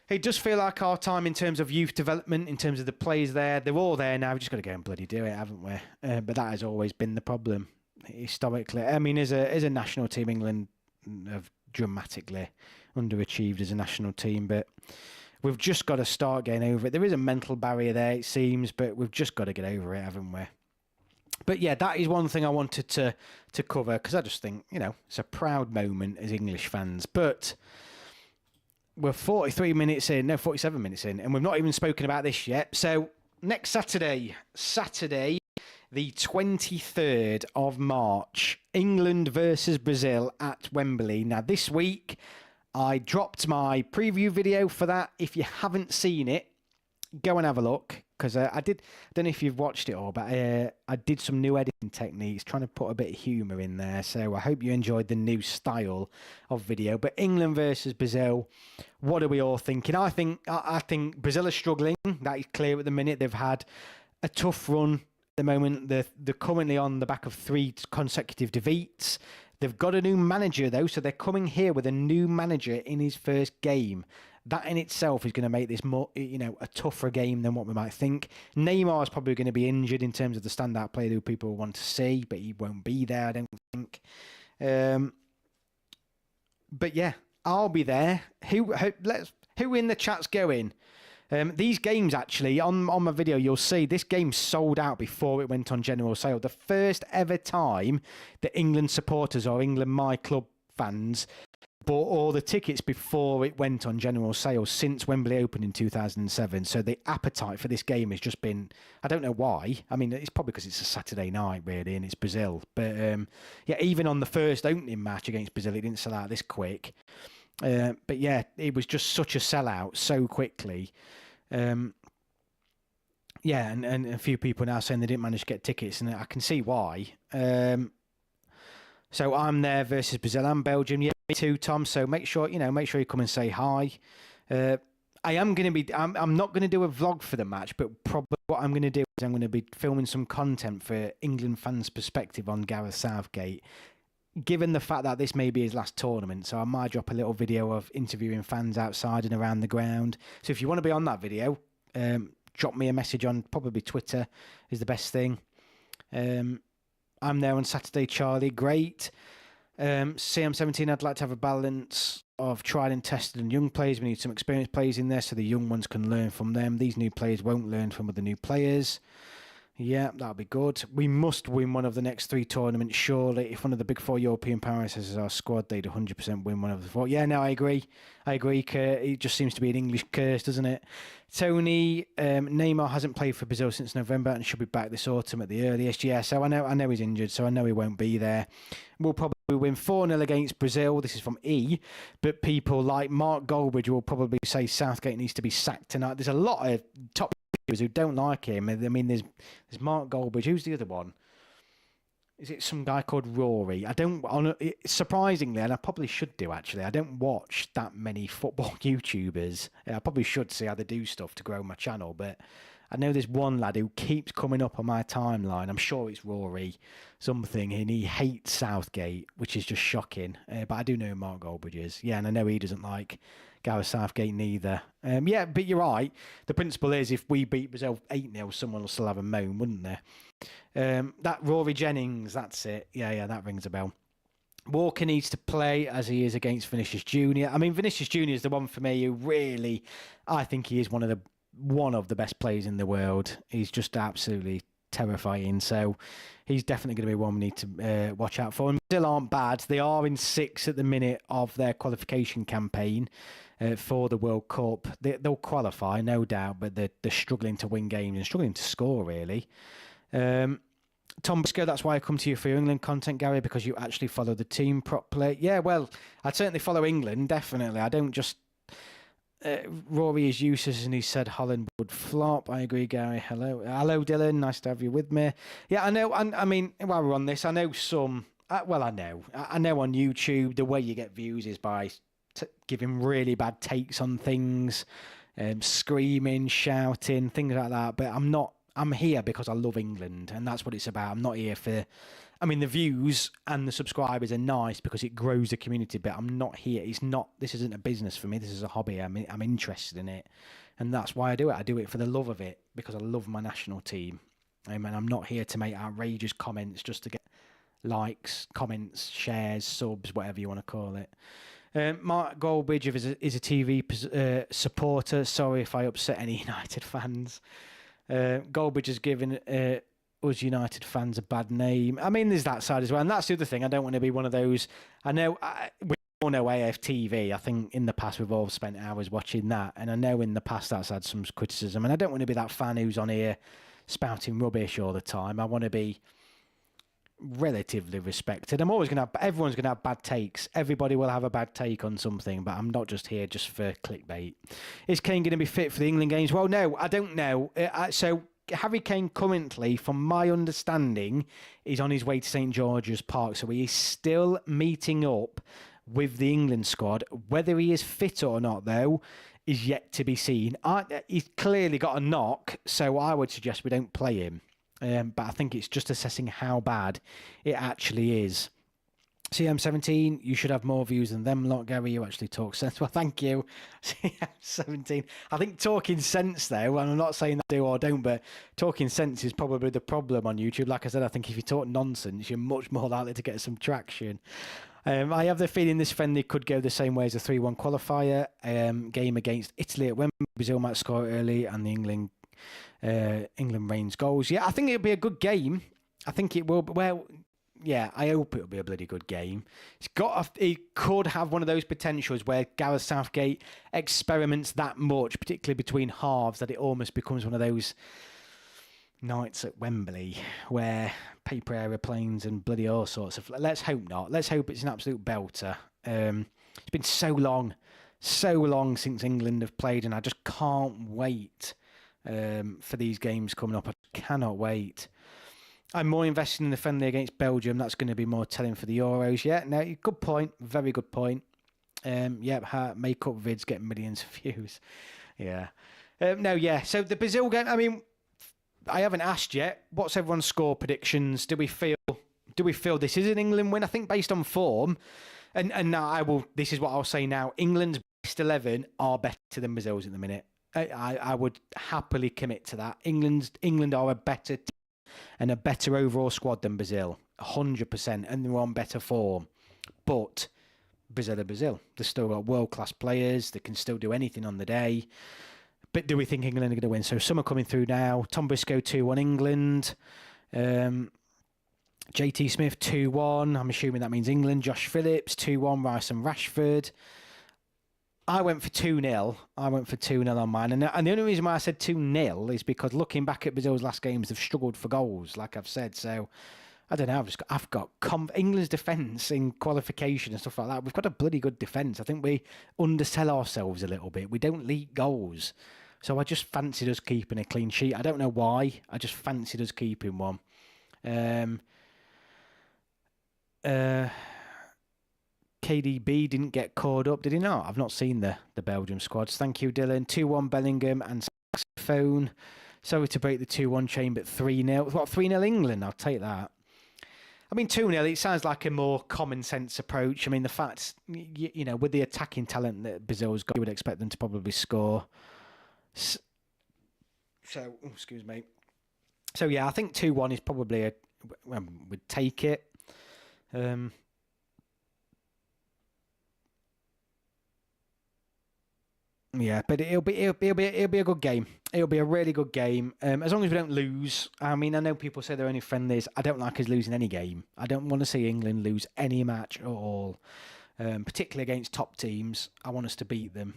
It does feel like our time in terms of youth development, in terms of the players there. They're all there now. We've just got to go and bloody do it, haven't we? But that has always been the problem historically. I mean, as a national team, England have dramatically underachieved as a national team, but we've just got to start getting over it. There is a mental barrier there, it seems, but we've just got to get over it, haven't we? But yeah, that is one thing I wanted to cover, because I just think, it's a proud moment as English fans. But we're 47 minutes in, and we've not even spoken about this yet. So next Saturday, the 23rd of March, England versus Brazil at Wembley. Now, this week, I dropped my preview video for that. If you haven't seen it, go and have a look, because I don't know if you've watched it all, but I did some new editing techniques, trying to put a bit of humour in there. So I hope you enjoyed the new style of video. But England versus Brazil, what are we all thinking? I think Brazil are struggling. That is clear at the minute. They've had a tough run at the moment. They're currently on the back of 3 consecutive defeats. They've got a new manager, though, so they're coming here with a new manager in his first game. That in itself is going to make this more, a tougher game than what we might think. Neymar is probably going to be injured in terms of the standout player who people want to see, but he won't be there, I don't think. But yeah, I'll be there. Who in the chat's going? These games, actually, on my video, you'll see this game sold out before it went on general sale. The first ever time that England supporters or England My Club fans bought all the tickets before it went on general sale since Wembley opened in 2007. So the appetite for this game has just been, I don't know why. I mean, it's probably because it's a Saturday night, really, and it's Brazil. But yeah, even on the first opening match against Brazil, it didn't sell out this quick. But yeah, it was just such a sellout so quickly. Yeah, and a few people now saying they didn't manage to get tickets, and I can see why. So I'm there versus Brazil and Belgium. Yeah, me too, Tom. So make sure you come and say hi. I'm not going to do a vlog for the match, but probably what I'm going to do is I'm going to be filming some content for England fans' perspective on Gareth Southgate given the fact that this may be his last tournament, so I might drop a little video of interviewing fans outside and around the ground. So if you want to be on that video, drop me a message on probably Twitter is the best thing. I'm there on Saturday, Charlie. Great. CM17, I'd like to have a balance of tried and tested and young players. We need some experienced players in there so the young ones can learn from them. These new players won't learn from other new players. Yeah, that'll be good. We must win one of the next 3 tournaments, surely. If one of the big 4 European powers is our squad, they'd 100% win one of the 4. Yeah, no, I agree. It just seems to be an English curse, doesn't it? Tony, Neymar hasn't played for Brazil since November and should be back this autumn at the earliest. Yeah, so I know he's injured, so I know he won't be there. We'll probably win 4-0 against Brazil. This is from E. But people like Mark Goldbridge will probably say Southgate needs to be sacked tonight. There's a lot of top who don't like him. I mean, there's Mark Goldbridge. Who's the other one? Is it some guy called Rory? Surprisingly, and I probably should do actually, I don't watch that many football YouTubers. I probably should see how they do stuff to grow my channel, but I know there's one lad who keeps coming up on my timeline. I'm sure it's Rory something, and he hates Southgate, which is just shocking. But I do know who Mark Goldbridge is. Yeah, and I know he doesn't like Gareth Southgate neither. Yeah, but you're right. The principle is if we beat Brazil 8-0, someone will still have a moan, wouldn't there? That Rory Jennings, that's it. Yeah, that rings a bell. Walker needs to play as he is against Vinicius Jr. I mean, Vinicius Jr. is the one for me who really, I think he is one of the best players in the world. He's just absolutely terrifying. So he's definitely going to be one we need to watch out for. And still aren't bad. They are in 6th at the minute of their qualification campaign for the World Cup. They'll qualify, no doubt, but they're struggling to win games and struggling to score, really. Tom Briscoe, that's why I come to you for your England content, Gary, because you actually follow the team properly. Yeah, well, I'd certainly follow England, definitely. I don't just... Rory is useless and he said Holland would flop. I agree, Gary. Hello, Dylan. Nice to have you with me. Yeah, I know. I mean, while we're on this, I know some... I know on YouTube, the way you get views is by giving really bad takes on things, screaming, shouting, things like that. But I'm here because I love England, and that's what it's about. I'm not here for... I mean, the views and the subscribers are nice because it grows the community, but I'm not here. This isn't a business for me. This is a hobby. I'm interested in it, and that's why I do it. I do it for the love of it because I love my national team. And I'm not here to make outrageous comments just to get likes, comments, shares, subs, whatever you want to call it. Mark Goldbridge is a TV supporter. Sorry if I upset any United fans. Goldbridge has given us United fans a bad name. I mean, there's that side as well. And that's the other thing. I don't want to be one of those... I know... we all know AFTV. I think in the past we've all spent hours watching that. And I know in the past that's had some criticism. And I don't want to be that fan who's on here spouting rubbish all the time. I want to be relatively respected. Everyone's going to have bad takes. Everybody will have a bad take on something, but I'm not just here just for clickbait. Is Kane going to be fit for the England games? Well, no, I don't know. So Harry Kane currently, from my understanding, is on his way to St George's Park. So he is still meeting up with the England squad. Whether he is fit or not, though, is yet to be seen. He's clearly got a knock, so I would suggest we don't play him. But I think it's just assessing how bad it actually is. CM17, you should have more views than them lot, Gary. You actually talk sense. Well, thank you. CM17. I think talking sense, though, and I'm not saying that I do or don't, but talking sense is probably the problem on YouTube. Like I said, I think if you talk nonsense, you're much more likely to get some traction. I have the feeling this friendly could go the same way as a 3-1 qualifier game against Italy at Wembley. Brazil might score early and the England rains goals. Yeah, I think it'll be a good game. I think it will. Well, yeah, I hope it'll be a bloody good game. It could have one of those potentials where Gareth Southgate experiments that much, particularly between halves, that it almost becomes one of those nights at Wembley where paper aeroplanes and bloody all sorts of... Let's hope not. Let's hope it's an absolute belter. It's been so long since England have played, and I just can't wait for these games coming up. I cannot wait. I'm more invested in the friendly against Belgium. That's going to be more telling for the Euros. Yeah, no, good point. Very good point. Yeah, makeup vids get millions of views. Yeah. No, yeah. So the Brazil game, I mean, I haven't asked yet. What's everyone's score predictions? Do we feel Do we feel this is an England win? I think based on form, and now I will. This is what I'll say now. England's best 11 are better than Brazil's at the minute. I would happily commit to that. England are a better team and a better overall squad than Brazil, 100%, and they're on better form. But Brazil are Brazil. They've still got world-class players. They can still do anything on the day. But do we think England are going to win? So some are coming through now. Tom Briscoe 2-1 England. JT Smith 2-1. I'm assuming that means England. Josh Phillips 2-1. Rice and Rashford. I went for 2-0. I went for 2-0 on mine. And the only reason why I said 2-0 is because looking back at Brazil's last games, they've struggled for goals, like I've said. So I don't know. I've got England's defence in qualification and stuff like that. We've got a bloody good defence. I think we undersell ourselves a little bit. We don't leak goals. So I just fancied us keeping a clean sheet. I don't know why. I just fancied us keeping one. KDB didn't get caught up, did he not? I've not seen the Belgium squads. Thank you, Dylan. 2-1 Bellingham and Saxophone. Sorry to break the 2-1 chain, but 3-0. What, 3-0 England? I'll take that. I mean, 2-0, it sounds like a more common sense approach. I mean, the fact, you know, with the attacking talent that Brazil's got, you would expect them to probably score. So, excuse me. So, yeah, I think 2-1 is probably we'd take it. Yeah, but it'll be a good game. It'll be a really good game. As long as we don't lose. I mean, I know people say they're only friendlies. I don't like us losing any game. I don't want to see England lose any match at all. Particularly against top teams. I want us to beat them.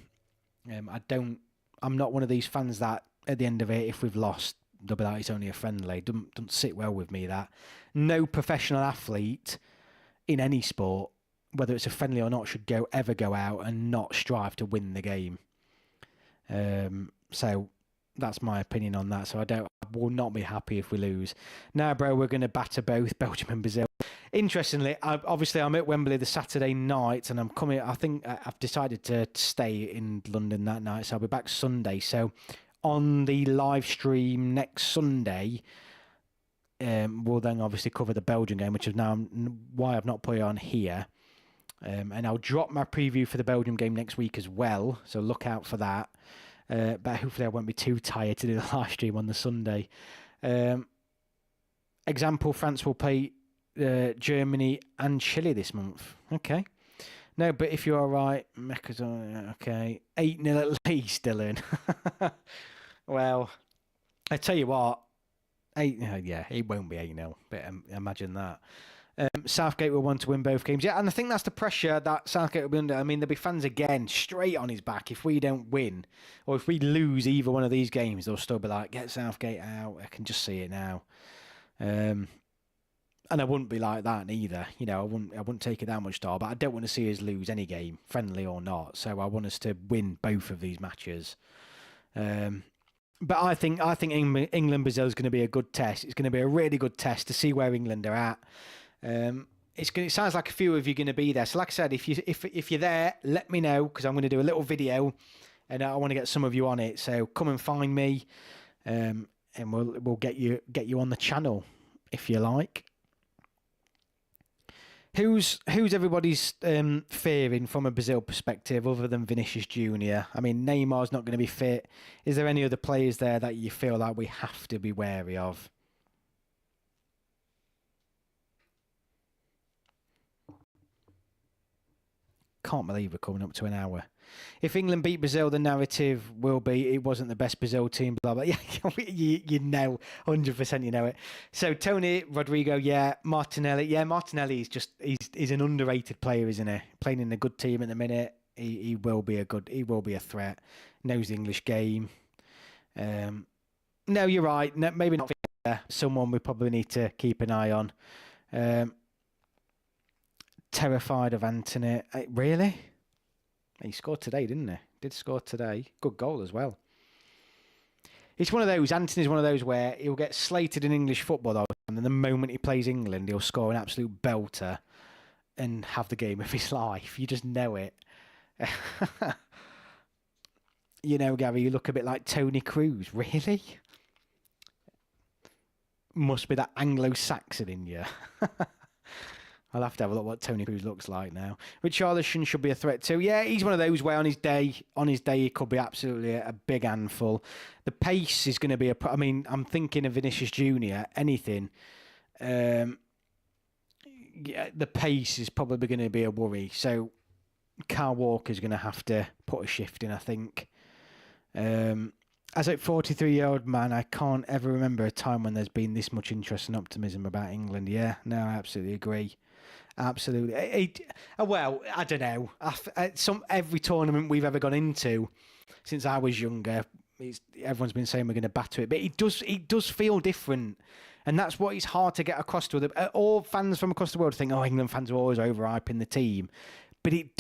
I'm not one of these fans that at the end of it, if we've lost, they'll be like, it's only a friendly. Doesn't sit well with me, that. No professional athlete in any sport, whether it's a friendly or not, should ever go out and not strive to win the game. So that's my opinion on that. So I will not be happy if we lose. Now, bro, we're going to batter both Belgium and Brazil. Interestingly, I'm at Wembley the Saturday night, and I'm coming. I think I've decided to stay in London that night, so I'll be back Sunday. So on the live stream next Sunday, we'll then obviously cover the Belgian game, which is now why I've not put it on here. And I'll drop my preview for the Belgium game next week as well, so look out for that. But hopefully I won't be too tired to do the live stream on the Sunday. Example, France will play Germany and Chile this month. Okay. No, but if you're all right, Mecca's okay. 8-0 at least, Dylan. Well, I tell you what, yeah, it won't be 8-0, but imagine that. Southgate will want to win both games. Yeah, and I think that's the pressure that Southgate will be under. I mean, there'll be fans again straight on his back if we don't win, or if we lose either one of these games. They'll still be like, get Southgate out. I can just see it now. And I wouldn't be like that either. You know, I wouldn't take it that much to heart, but I don't want to see us lose any game, friendly or not. So I want us to win both of these matches. But I think England Brazil is going to be a good test. It's going to be a really good test to see where England are at. It sounds like a few of you are going to be there. So like I said, if you're there, let me know, because I'm going to do a little video, and I want to get some of you on it. So come and find me, and we'll get you on the channel if you like. Who's everybody's fearing from a Brazil perspective other than Vinicius Junior? I mean, Neymar's not going to be fit. Is there any other players there that you feel like we have to be wary of? Can't believe we're coming up to an hour. If England beat Brazil, the narrative will be it wasn't the best Brazil team, blah, blah. Yeah, you know, 100% you know it. So Tony, Rodrigo, yeah. Martinelli, yeah. Martinelli is he's an underrated player, isn't he? Playing in a good team at the minute. He will be a threat. Knows the English game. No, you're right. No, maybe not. Someone we probably need to keep an eye on. Terrified of Anthony. Really? He scored today, didn't he? Did score today. Good goal as well. It's one of those, Anthony's one of those where he'll get slated in English football, and then the moment he plays England, he'll score an absolute belter and have the game of his life. You just know it. You know, Gary, you look a bit like Tony Cruz. Really? Must be that Anglo-Saxon in you. I'll have to have a look what Tony Cruz looks like now. Richarlison should be a threat too. Yeah, he's one of those where on his day, he could be absolutely a big handful. The pace is going to be I mean, I'm thinking of Vinicius Junior. Anything. Yeah, the pace is probably going to be a worry. So, Kyle Walker's going to have to put a shift in, I think. As a 43-year-old man, I can't ever remember a time when there's been this much interest and optimism about England. Yeah, no, I absolutely agree. Absolutely. Well, I don't know. Every tournament we've ever gone into since I was younger, everyone's been saying we're going to batter it, but it does feel different, and that's what it's hard to get across to other. All fans from across the world think, oh, England fans are always overhyping the team, but it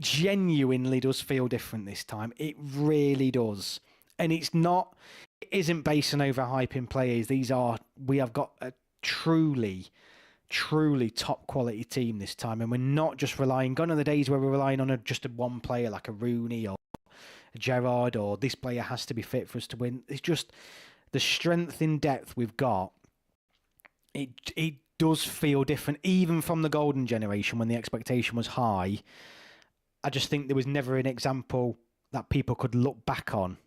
genuinely does feel different this time. It really does, and it isn't based on overhyping players. We have got a truly top quality team this time, and we're not just relying. Gone are the days where we're relying on just one player like a Rooney or a Gerrard, or this player has to be fit for us to win. It's just the strength in depth we've got. It does feel different, even from the golden generation when the expectation was high. I just think there was never an example that people could look back on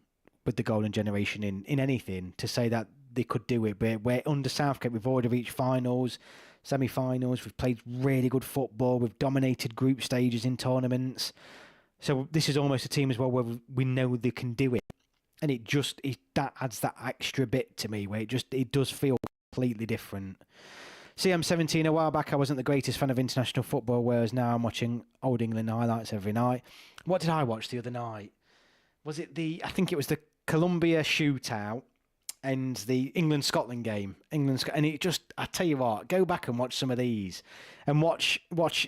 with the golden generation in anything to say that they could do it. But we're under Southgate, we've already reached finals, semi-finals, we've played really good football, we've dominated group stages in tournaments. So this is almost a team as well where we know they can do it. And that adds that extra bit to me where it does feel completely different. CM17, a while back I wasn't the greatest fan of international football, whereas now I'm watching Old England highlights every night. What did I watch the other night? I think it was the Colombia shootout and the England-Scotland game. And I tell you what, go back and watch some of these. And watch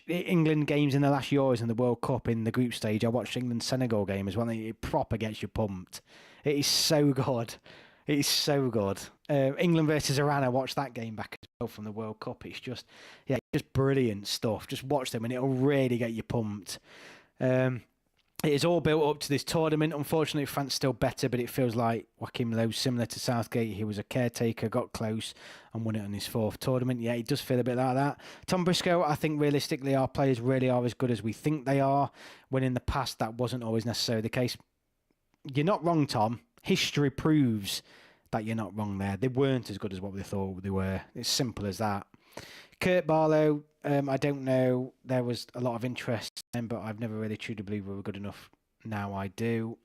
England games in the last Euros and the World Cup in the group stage. I watched England-Senegal game as well. It proper gets you pumped. It is so good. It is so good. England versus Iran, I watched that game back as well from the World Cup. It's just brilliant stuff. Just watch them and it'll really get you pumped. It is all built up to this tournament. Unfortunately, France still better, but it feels like Joachim Low, similar to Southgate. He was a caretaker, got close, and won it on his fourth tournament. Yeah, it does feel a bit like that. Tom Briscoe, I think realistically our players really are as good as we think they are, when in the past that wasn't always necessarily the case. You're not wrong, Tom. History proves that you're not wrong there. They weren't as good as what we thought they were. It's simple as that. Kurt Barlow, I don't know. There was a lot of interest, but I've never really truly believed we were good enough. Now I do.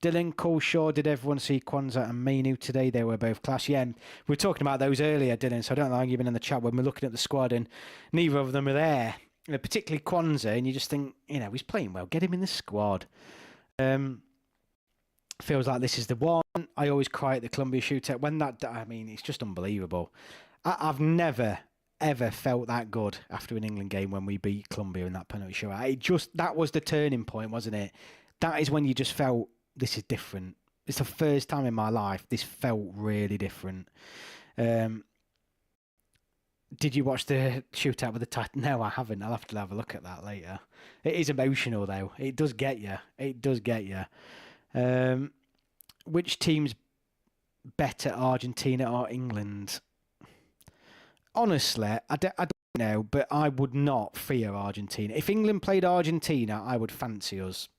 Dylan Colshaw, did everyone see Kwanzaa and Mainu today? They were both class. Yeah, and we were talking about those earlier, Dylan, so I don't like you've been in the chat when we're looking at the squad and neither of them are there. Particularly Kwanzaa, and you just think, he's playing well. Get him in the squad. Feels like this is the one. I always cry at the Colombia shootout. It's just unbelievable. I've never ever felt that good after an England game when we beat Colombia in that penalty shootout. That was the turning point, wasn't it? That is when you just felt this is different. It's the first time in my life this felt really different. Did you watch the shootout with the Titan? No, I haven't. I'll have to have a look at that later. It is emotional though. It does get you. It does get you. Which team's better, Argentina or England? Honestly, I don't know, but I would not fear Argentina. If England played Argentina, I would fancy us.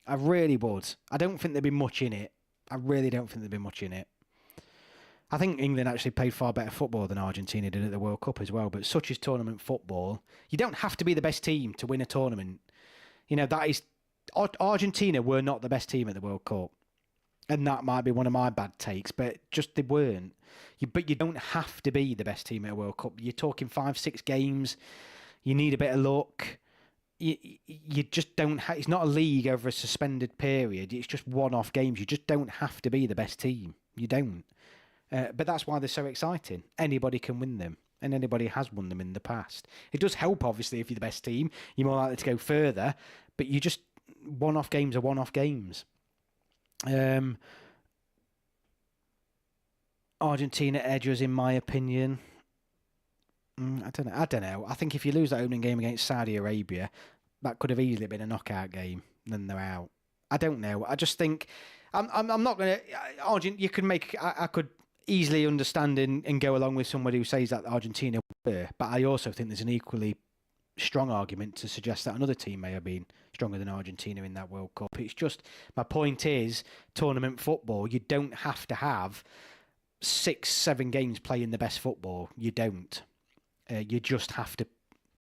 I really would. I don't think there'd be much in it. I really don't think there'd be much in it. I think England actually played far better football than Argentina did at the World Cup as well, but such is tournament football. You don't have to be the best team to win a tournament. That is... Argentina were not the best team at the World Cup. And that might be one of my bad takes, but just they weren't. But you don't have to be the best team at a World Cup. You're talking 5-6 games. You need a bit of luck. You just don't have... It's not a league over a suspended period. It's just one-off games. You just don't have to be the best team. You don't. But that's why they're so exciting. Anybody can win them. And anybody has won them in the past. It does help, obviously, if you're the best team. You're more likely to go further. But you just... One-off games are one-off games. Argentina edges, in my opinion. I don't know. I think if you lose that opening game against Saudi Arabia, that could have easily been a knockout game. Then they're out. I don't know. I just think I'm not going to. You could make. I could easily understand and go along with somebody who says that Argentina but I also think there's an equally strong argument to suggest that another team may have been stronger than Argentina in that World Cup. It's just, my point is, tournament football, you don't have to have 6-7 games playing the best football. You don't. You just have to,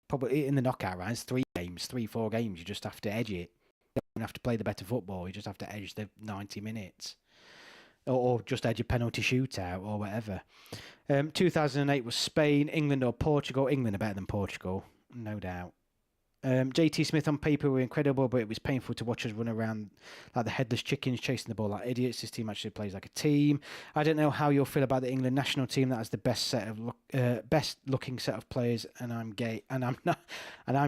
probably in the knockout rounds, 3-4 games, you just have to edge it. You don't have to play the better football. You just have to edge the 90 minutes. Or just edge a penalty shootout or whatever. 2008 was Spain, England or Portugal. England are better than Portugal, no doubt. JT Smith on paper were incredible, but it was painful to watch us run around like the headless chickens, chasing the ball like idiots. This team actually plays like a team. I don't know how you'll feel about the England national team that has the best looking set of players, and I'm gay, and I'm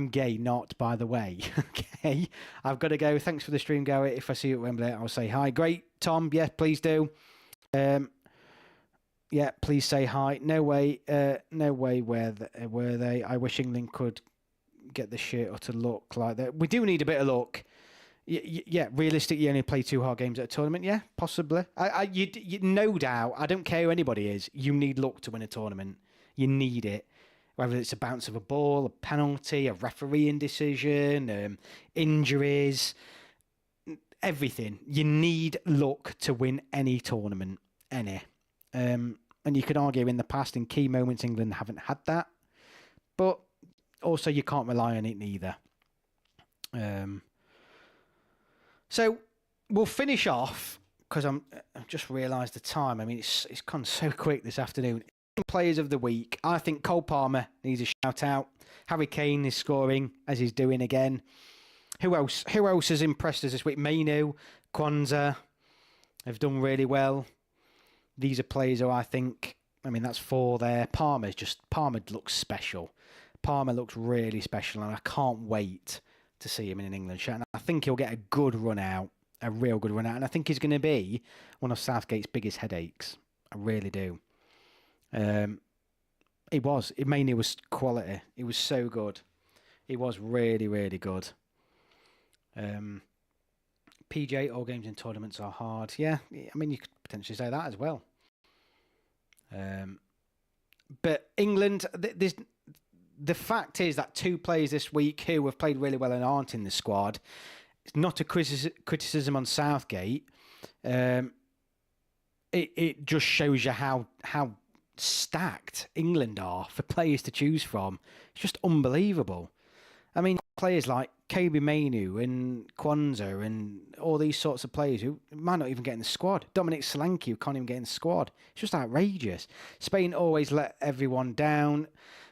gay, not by the way. Okay, I've got to go. Thanks for the stream, Gary. If I see you at Wembley, I'll say hi. Great, Tom. Yeah, please do. Yeah, please say hi. No way. Were they? I wish England could get the shit or to look like that. We do need a bit of luck. Yeah, realistically, you only play 2 hard games at a tournament. Yeah, possibly. You no doubt. I don't care who anybody is. You need luck to win a tournament. You need it. Whether it's a bounce of a ball, a penalty, a refereeing decision, injuries, everything. You need luck to win any tournament. Any. And you could argue in the past, in key moments, England haven't had that. But also, you can't rely on it neither. So we'll finish off, because I've just realised the time. I mean, it's gone so quick this afternoon. Players of the week. I think Cole Palmer needs a shout out. Harry Kane is scoring, as he's doing again. Who else? Who else has impressed us this week? Mainu, Kwanzaa have done really well. These are players who I think, I mean, that's 4 there. Palmer looks special. Palmer looks really special, and I can't wait to see him in an England shirt. And I think he'll get a good run out, a real good run out. And I think he's going to be one of Southgate's biggest headaches. I really do. Mainu was quality. He was so good. He was really, really good. PJ, all games in tournaments are hard. Yeah, I mean, you could potentially say that as well. But England, the fact is that 2 players this week who have played really well and aren't in the squad, it's not a criticism on Southgate. It just shows you how stacked England are for players to choose from. It's just unbelievable. I mean, players like Kobe Mainu and Kwanzaa and all these sorts of players who might not even get in the squad. Dominic Solanke, who can't even get in the squad. It's just outrageous. Spain always let everyone down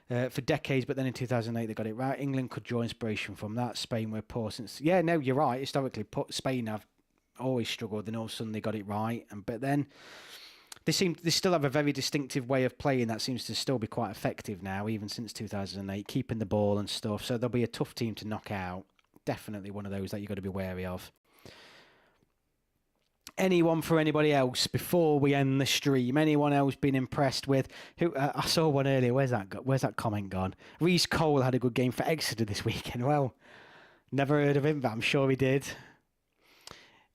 for decades, but then in 2008 they got it right. England could draw inspiration from that. Spain were poor since... Yeah, no, you're right. Historically, Spain have always struggled, and all of a sudden they got it right. But then they still have a very distinctive way of playing that seems to still be quite effective now, even since 2008, keeping the ball and stuff. So they'll be a tough team to knock out. Definitely one of those that you've got to be wary of. Anyone for anybody else before we end the stream? Anyone else been impressed with? Who I saw one earlier. Where's that comment gone? Reece Cole had a good game for Exeter this weekend. Well, never heard of him, but I'm sure he did.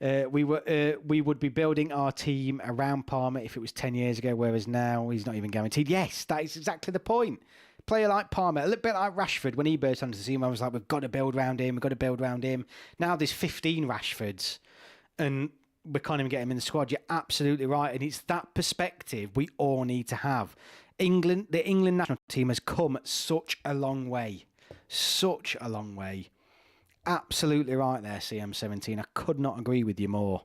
We would be building our team around Palmer if it was 10 years ago, whereas now he's not even guaranteed. Yes, that is exactly the point. Player like Palmer, a little bit like Rashford when he burst onto the scene. I was like, we've got to build around him. Now there's 15 Rashfords, and we can't even get him in the squad. You're absolutely right, and it's that perspective we all need to have. The England national team has come such a long way. Absolutely right there, CM17. I could not agree with you more.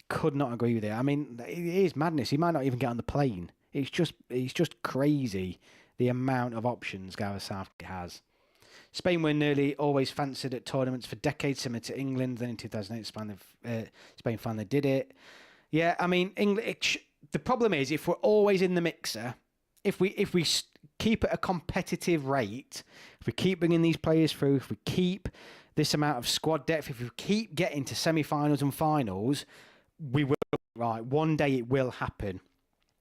Could not agree with you. I mean, it is madness. He might not even get on the plane. It's just crazy the amount of options Gareth Southgate has. Spain were nearly always fancied at tournaments for decades, similar to England. Then in 2008, Spain finally did it. Yeah, I mean, the problem is if we're always in the mixer, if we keep at a competitive rate, if we keep bringing these players through, if we keep this amount of squad depth, if we keep getting to semi-finals and finals, we will. Right, one day it will happen.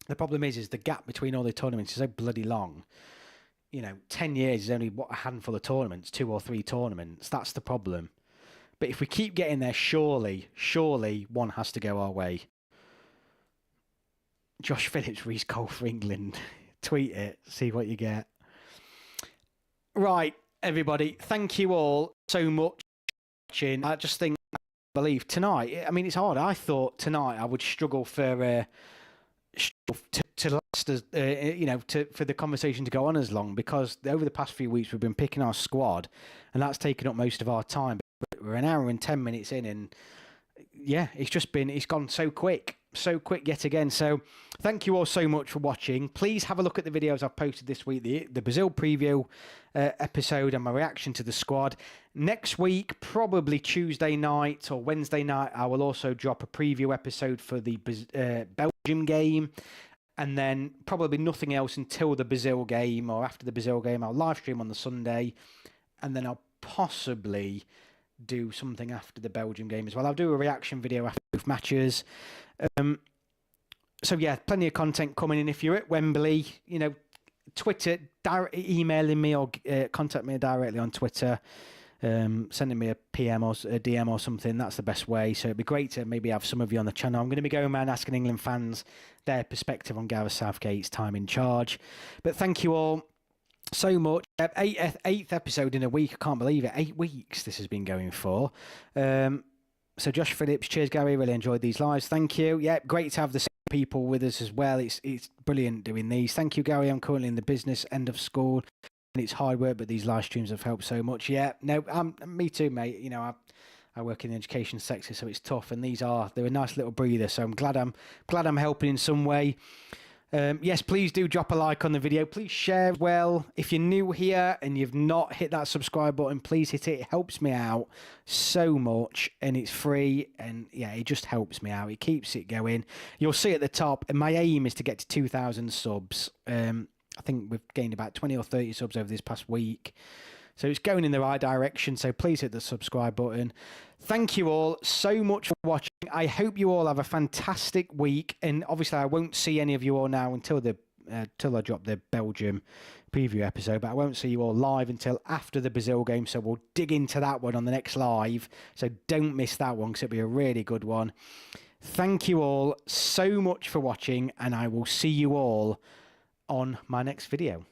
The problem is the gap between all the tournaments is so bloody long. 10 years is only a handful of tournaments, 2 or 3 tournaments. That's the problem. But if we keep getting there, surely one has to go our way. Josh Phillips, Reece Cole for England. Tweet it, see what you get. Right, everybody, thank you all so much for watching. I just think, I believe tonight, I mean, it's hard. I thought tonight I would struggle for to last as for the conversation to go on as long, because over the past few weeks we've been picking our squad, and that's taken up most of our time. But we're an hour and 10 minutes in, and yeah, it's gone so quick yet again. So thank you all so much for watching. Please have a look at the videos I've posted this week, the Brazil preview episode and my reaction to the squad. Next week, probably Tuesday night or Wednesday night, I will also drop a preview episode for the Belgium game, and then probably nothing else until the Brazil game, or after the Brazil game. I'll live stream on the Sunday, and then I'll possibly do something after the Belgium game as well. I'll do a reaction video after both matches. So yeah, plenty of content coming in. If you're at Wembley, Twitter, emailing me or contact me directly on Twitter, sending me a PM or a DM or something. That's the best way. So it'd be great to maybe have some of you on the channel. I'm going to be going around asking England fans their perspective on Gareth Southgate's time in charge. But thank you all so much. Eighth episode in a week. I can't believe it. 8 weeks this has been going for. So Josh Phillips, cheers Gary, really enjoyed these lives. Thank you. Yeah, great to have the same people with us as well. It's brilliant doing these. Thank you, Gary. I'm currently in the business end of school, and it's hard work, but these live streams have helped so much. Yeah, no, me too, mate. I work in the education sector, so it's tough, and they're a nice little breather. So I'm glad I'm helping in some way. Yes, please do drop a like on the video. Please share well. If you're new here and you've not hit that subscribe button, please hit it. It helps me out so much, and it's free, and yeah, it just helps me out. It keeps it going. You'll see at the top, and my aim is to get to 2,000 subs. I think we've gained about 20 or 30 subs over this past week. So it's going in the right direction. So please hit the subscribe button. Thank you all so much for watching. I hope you all have a fantastic week. And obviously, I won't see any of you all now until I drop the Belgium preview episode. But I won't see you all live until after the Brazil game. So we'll dig into that one on the next live. So don't miss that one, because it'll be a really good one. Thank you all so much for watching, and I will see you all on my next video.